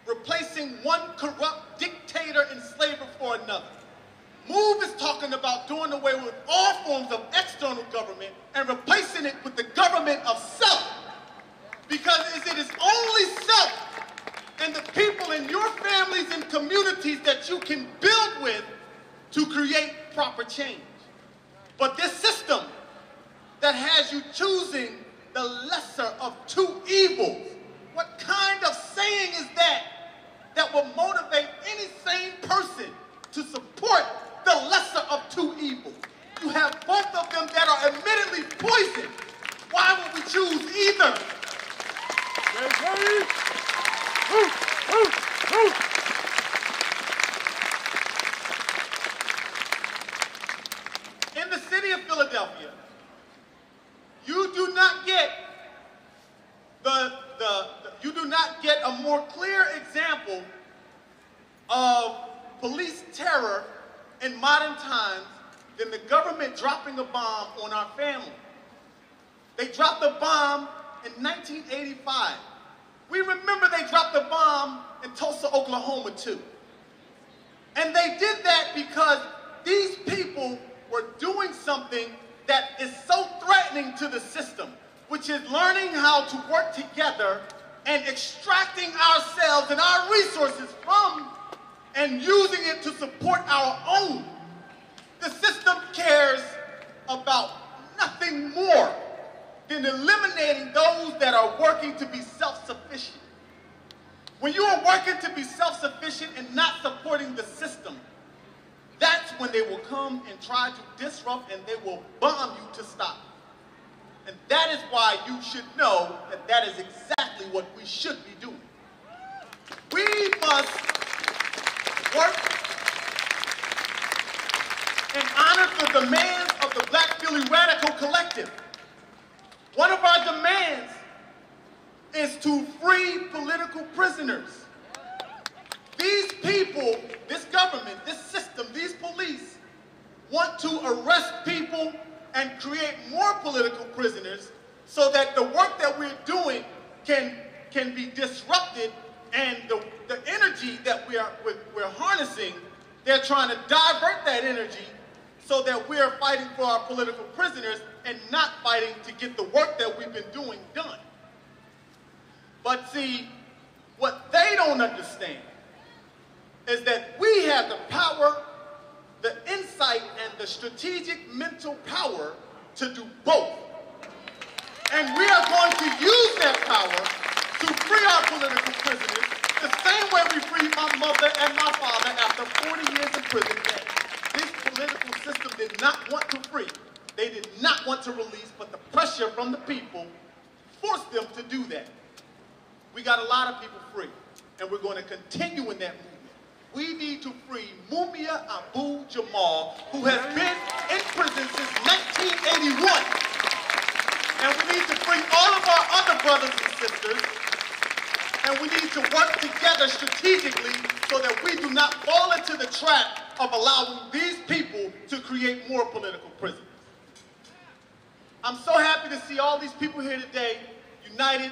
replacing one corrupt dictator and slaver for another. Move is talking about doing away with all forms of external government and replacing it with the government of self. Because it is only self and the people in your families and communities that you can build with to create proper change. But this system that has you choosing the lesser of two evils, what kind of saying is that that will motivate any sane person to support the lesser of two evils? You have both of them that are admittedly poison. Why would we choose either? In the city of Philadelphia, you do not get a more clear example of police terror in modern times than the government dropping a bomb on our family. They dropped a bomb in 1985. We remember they dropped a bomb in Tulsa, Oklahoma too. And they did that because these people were doing something that is so threatening to the system, which is learning how to work together and extracting ourselves and our resources from and using it to support our own. The system cares about nothing more than eliminating those that are working to be self-sufficient. When you are working to be self-sufficient and not supporting the system, that's when they will come and try to disrupt and they will bomb you to stop. And that is why you should know that that is exactly what we should be doing. We must work and honor the demands of the Black Philly Radical Collective. One of our demands is to free political prisoners. These people, this government, this system, these police want to arrest people and create more political prisoners so that the work that we're doing can be disrupted, and the energy that we're harnessing, they're trying to divert that energy so that we're fighting for our political prisoners and not fighting to get the work that we've been doing done. But see, what they don't understand is that we have the power, the insight, and the strategic mental power to do both. And we are going to use that power to free our political prisoners the same way we freed my mother and my father after 40 years in prison that this political system did not want to free. They did not want to release, but the pressure from the people forced them to do that. We got a lot of people free, and we're going to continue in that movement. We need to free Mumia Abu Jamal, who has been in prison since 1981. And we need to free all of our other brothers and sisters, and we need to work together strategically so that we do not fall into the trap of allowing these people to create more political prisoners. I'm so happy to see all these people here today, united,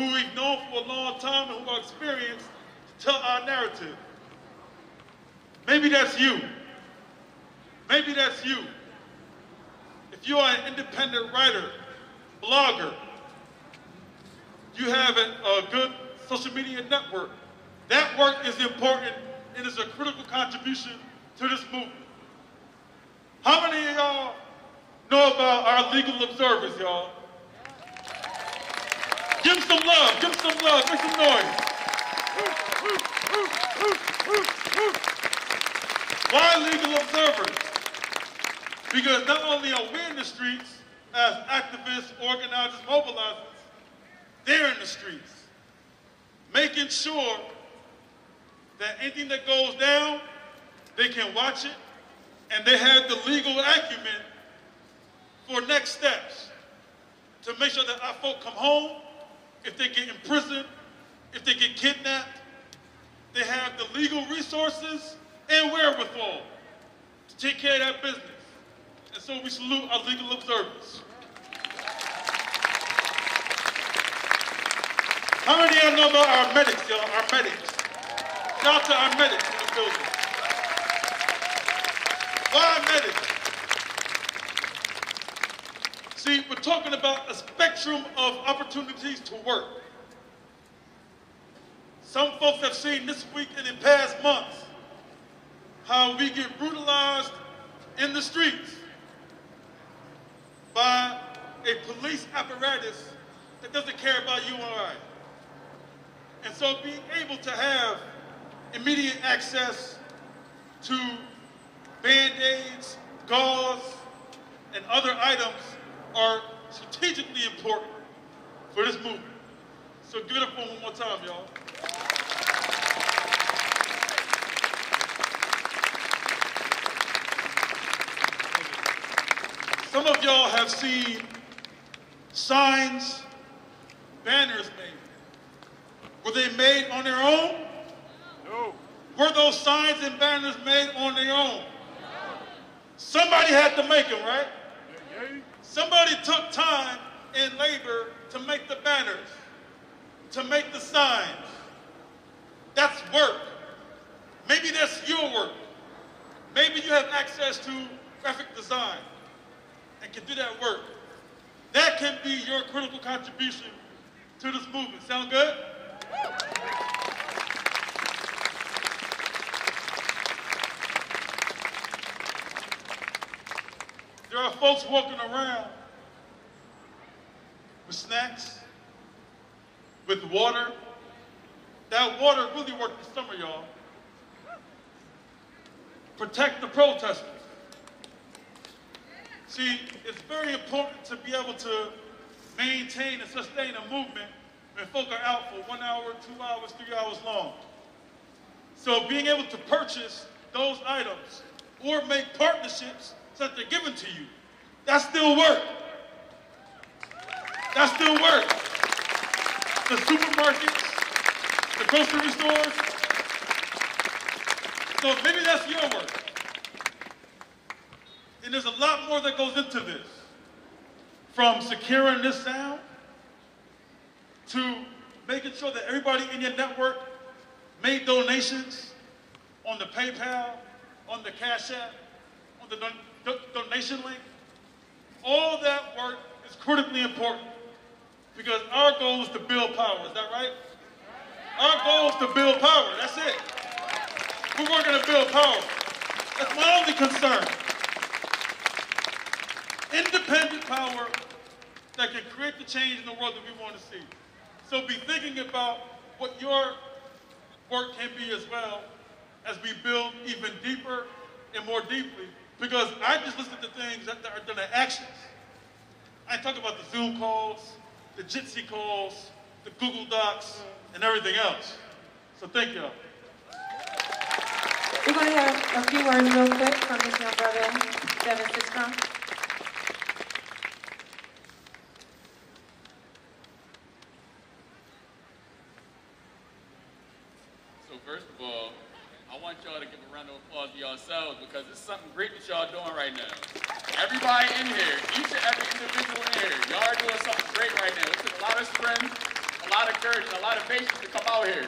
who we've known for a long time and who are experienced to tell our narrative. Maybe that's you. Maybe that's you. If you are an independent writer, blogger, you have a good social media network, that work is important and is a critical contribution to this movement. How many of y'all know about our legal observers, y'all? Give them some love, give them some love, make some noise. Why legal observers? Because not only are we in the streets as activists, organizers, mobilizers, they're in the streets, making sure that anything that goes down, they can watch it, and they have the legal acumen for next steps to make sure that our folk come home. If they get imprisoned, if they get kidnapped, they have the legal resources and wherewithal to take care of that business. And so we salute our legal observers. How many of y'all know about our medics, y'all? Our medics. Shout out to our medics in the building. Why medics? See, we're talking about a spectrum of opportunities to work. Some folks have seen this week and in past months how we get brutalized in the streets by a police apparatus that doesn't care about you and I. And so being able to have immediate access to Band-Aids, gauze, and other items are strategically important for this movement. So give it up for them one more time, y'all. Some of y'all have seen signs, banners made. Were they made on their own? No. Were those signs and banners made on their own? No. Somebody had to make them, right? Yeah. Somebody took time and labor to make the banners, to make the signs. That's work. Maybe that's your work. Maybe you have access to graphic design and can do that work. That can be your critical contribution to this movement. Sound good? There are folks walking around with snacks, with water. That water really worked this summer, y'all. Protect the protesters. See, it's very important to be able to maintain and sustain a movement when folk are out for 1 hour, 2 hours, 3 hours long. So being able to purchase those items or make partnerships so that they're given to you, that's still work. That's still work. The supermarkets, the grocery stores. So maybe that's your work. And there's a lot more that goes into this. From securing this sound to making sure that everybody in your network made donations on the PayPal, on the Cash App, on the donation link. All that work is critically important because our goal is to build power. Is that right? Our goal is to build power. That's it. We're working to build power. That's my only concern. Independent power that can create the change in the world that we want to see. So be thinking about what your work can be as well as we build even deeper and more deeply. Because I just listen to things that are done in actions. I ain't talking about the Zoom calls, the Jitsi calls, the Google Docs, and everything else. So thank y'all. We're going to have a few words real quick from this young brother, Devin Sitcom. So first of all, I want y'all to give a round of applause to yourselves because it's something great that y'all doing right now. Everybody in here, each and every individual in here, y'all are doing something great right now. It took a lot of strength, a a lot of courage and a lot of patience to come out here.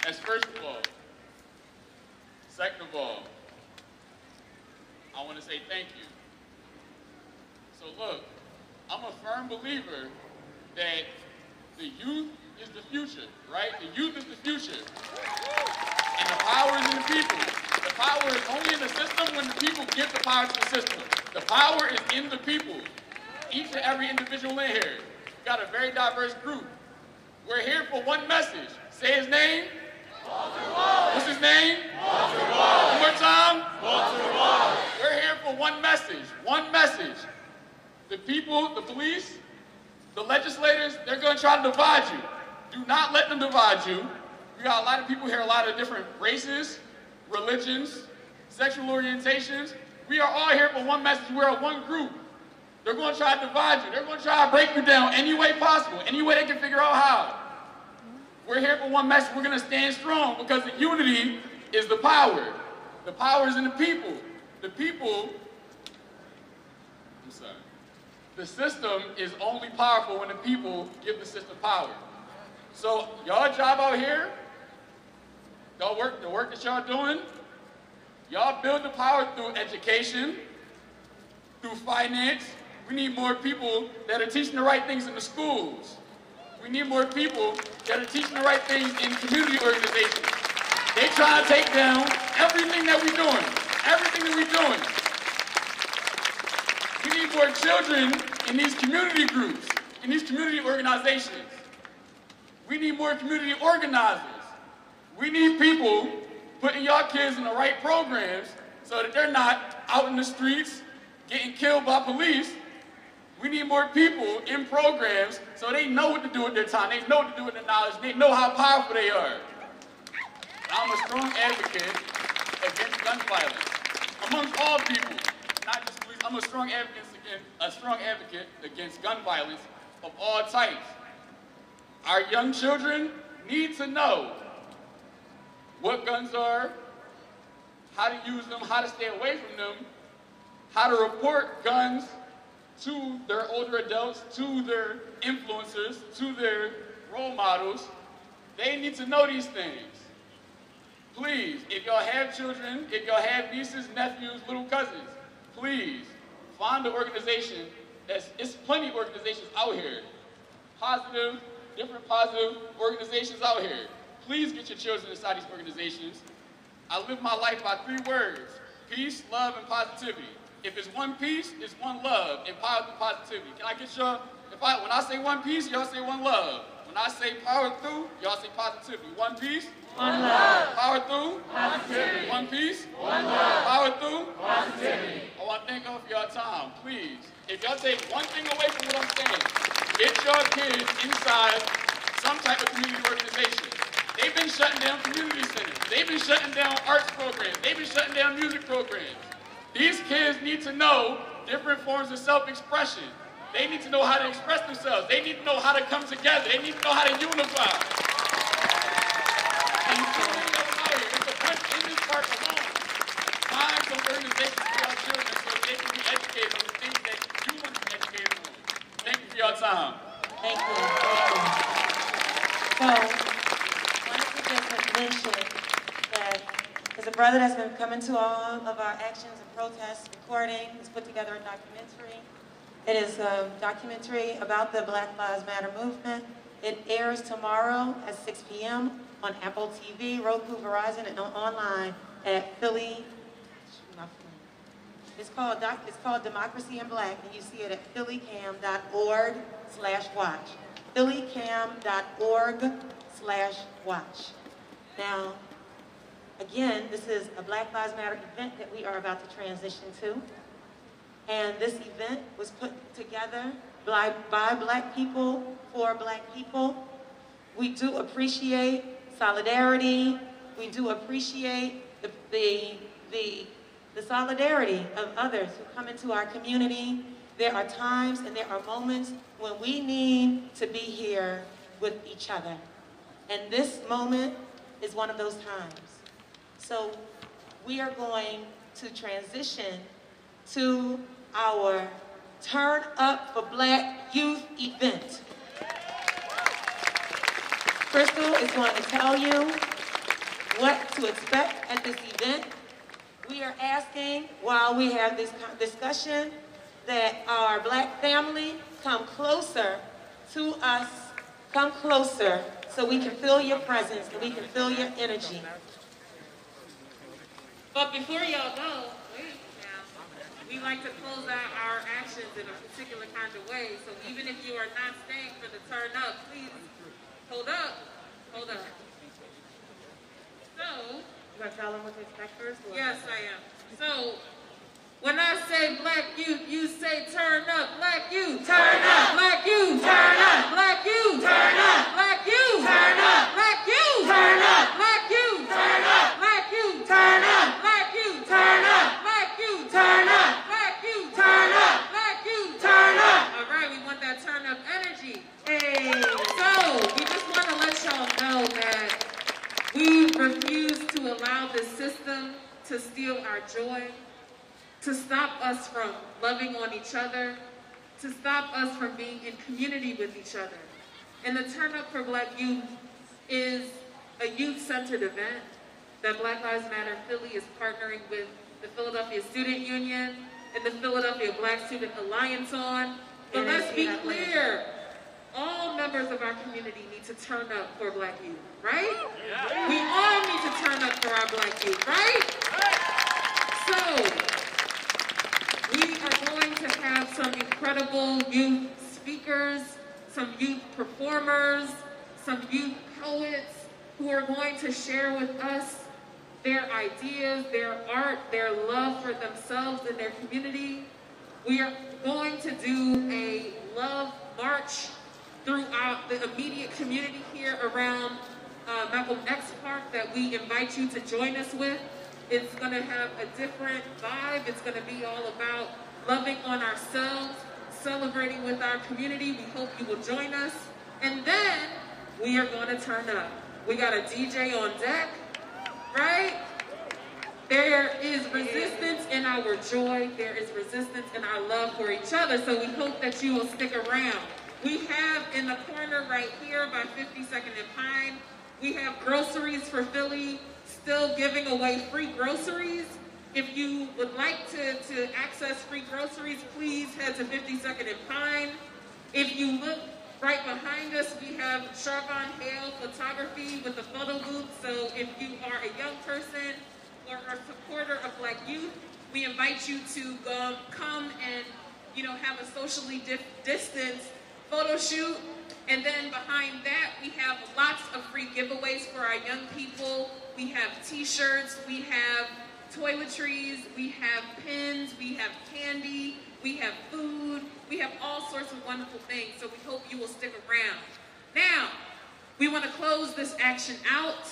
That's first of all. Second of all, I want to say thank you. So look, I'm a firm believer that the youth is the future, right? The youth is the future. And the power is in the people. The power is only in the system when the people give the power to the system. The power is in the people. Each and every individual in here. We've got a very diverse group. We're here for one message. Say his name. Walter Wallace. What's his name? Walter Wallace. One more time. Walter Wallace. We're here for one message. One message. The people, the police, the legislators, they're going to try to divide you. Do not let them divide you. We got a lot of people here, a lot of different races, religions, sexual orientations. We are all here for one message. We are one group. They're going to try to divide you. They're going to try to break you down any way possible, any way they can figure out how. We're here for one message. We're going to stand strong because the unity is the power. The power is in the people. The people, I'm sorry. The system is only powerful when the people give the system power. So y'all job out here, the work that y'all doing, y'all build the power through education, through finance. We need more people that are teaching the right things in the schools. We need more people that are teaching the right things in community organizations. They try to take down everything that we're doing, everything that we're doing. We need more children in these community groups, in these community organizations. We need more community organizers. We need people putting y'all kids in the right programs so that they're not out in the streets getting killed by police. We need more people in programs so they know what to do with their time, they know what to do with their knowledge, they know how powerful they are. I'm a strong advocate against gun violence. Amongst all people, not just police, I'm a strong advocate against gun violence of all types. Our young children need to know what guns are, how to use them, how to stay away from them, how to report guns to their older adults, to their influencers, to their role models. They need to know these things. Please, if y'all have children, if y'all have nieces, nephews, little cousins, please find an organization it's plenty of organizations out here. Different positive organizations out here. Please get your children inside these organizations. I live my life by 3 words: peace, love, and positivity. If it's one peace, it's one love, and power through positivity. Can I get y'all, when I say one peace, y'all say one love. When I say power through, y'all say positivity. One peace, one love. Power through, positivity. One peace, one love. Power through, positivity. I want to thank y'all for your time. Please, if y'all take one thing away from what I'm saying, get your kids inside some type of community organization. They've been shutting down community centers. They've been shutting down arts programs. They've been shutting down music programs. These kids need to know different forms of self-expression. They need to know how to express themselves. They need to know how to come together. They need to know how to unify. And you can bring them out here. It's a bunch in this park alone. Find some organizations for our children so they can be educated on the things that you want to be educated on. Thank you for your time. Thank you. Thank you. So, I wanted to just mention that there's a brother that's been coming to all of our actions and protests, recording. He's put together a documentary. It is a documentary about the Black Lives Matter movement. It airs tomorrow at 6 p.m. on Apple TV, Roku, Verizon, and online at Philly. It's called Democracy in Black, and you see it at phillycam.org/watch. phillycam.org/watch. Now, again, this is a Black Lives Matter event that we are about to transition to. And this event was put together by Black people for Black people. We do appreciate solidarity. We do appreciate the solidarity of others who come into our community. There are times and there are moments when we need to be here with each other. And this moment is one of those times. So we are going to transition to our Turn Up for Black Youth event. Crystal is going to tell you what to expect at this event. We are asking, while we have this discussion, that our Black family come closer to us, come closer, so we can feel your presence and we can feel your energy. But before y'all go, wait now, we like to close out our actions in a particular kind of way. So even if you are not staying for the turn up, please hold up, hold up. So, You want to tell them what to expect first? Or? yes, I am. So, when I say Black youth, you say turn up. Black youth, turn up. Black youth, turn up. Black youth, turn up. Black youth, turn up. Black youth, turn up. Black youth, turn up. Black youth, turn up. Black youth, turn up. Black youth, turn up. Black youth, turn up. Black youth, turn up. All right, we want that turn up energy. Hey. So, we just want to let y'all know that we refuse to allow this system to steal our joy, to stop us from loving on each other, to stop us from being in community with each other. And the Turn Up for Black Youth is a youth-centered event that Black Lives Matter Philly is partnering with the Philadelphia Student Union and the Philadelphia Black Student Alliance on. But let's be clear, all members of our community need to turn up for Black youth, right? Yeah. We all need to turn up for our Black youth, right? So, we are going to have some incredible youth speakers, some youth performers, some youth poets who are going to share with us their ideas, their art, their love for themselves and their community. We are going to do a love march throughout the immediate community here around Malcolm X Park that we invite you to join us with. It's going to have a different vibe. It's going to be all about loving on ourselves, celebrating with our community. We hope you will join us. And then we are going to turn up. We got a DJ on deck, right? There is resistance in our joy. There is resistance in our love for each other. So we hope that you will stick around. We have in the corner right here by 52nd and Pine, we have Groceries for Philly, still giving away free groceries. If you would like to access free groceries, please head to 52nd and Pine. If you look right behind us, we have Charbon Hale Photography with the photo booth. So if you are a young person or a supporter of Black youth, we invite you to come and have a socially distanced photo shoot. And then behind that, we have lots of free giveaways for our young people. We have t-shirts, we have toiletries, we have pins, we have candy, we have food, we have all sorts of wonderful things. So we hope you will stick around. Now, we want to close this action out.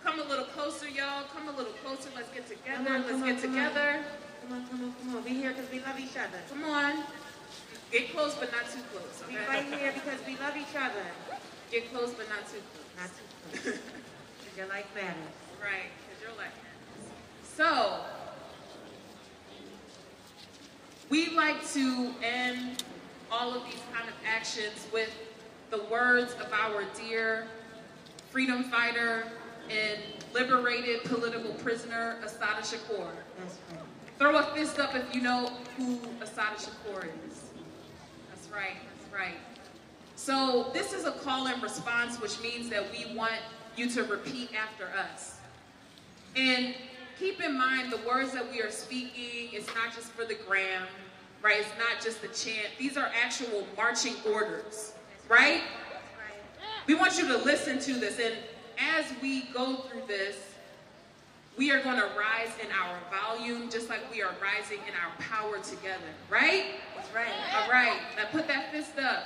Come a little closer, y'all. Come a little closer. Let's get together. Let's get together. Come on. We here because we love each other. Come on. Get close, but not too close. Okay? We right here because we love each other. Get close, but not too close. Not too close. Because your life matters. Right, because your life matters. So, we like to end all of these kind of actions with the words of our dear freedom fighter and liberated political prisoner, Assata Shakur. That's right. Throw a fist up if you know who Assata Shakur is. That's right, that's right. So this is a call and response, which means that we want you to repeat after us. And keep in mind the words that we are speaking, it's not just for the gram, right? It's not just the chant. These are actual marching orders, right? We want you to listen to this, and as we go through this, we are going to rise in our volume just like we are rising in our power together, right? That's right. All right, now put that fist up.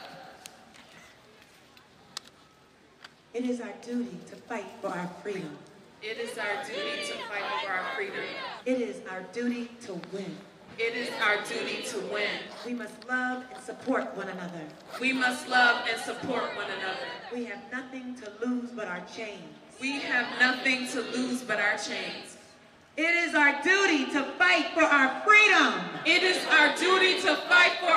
It is our duty to fight for our freedom. It is our duty to fight for our freedom. It is our duty to win. It is our duty to win. We must love and support one another. We must love and support one another. We have nothing to lose but our chains. We have nothing to lose but our chains. It is our duty to fight for our freedom. It is our duty to fight for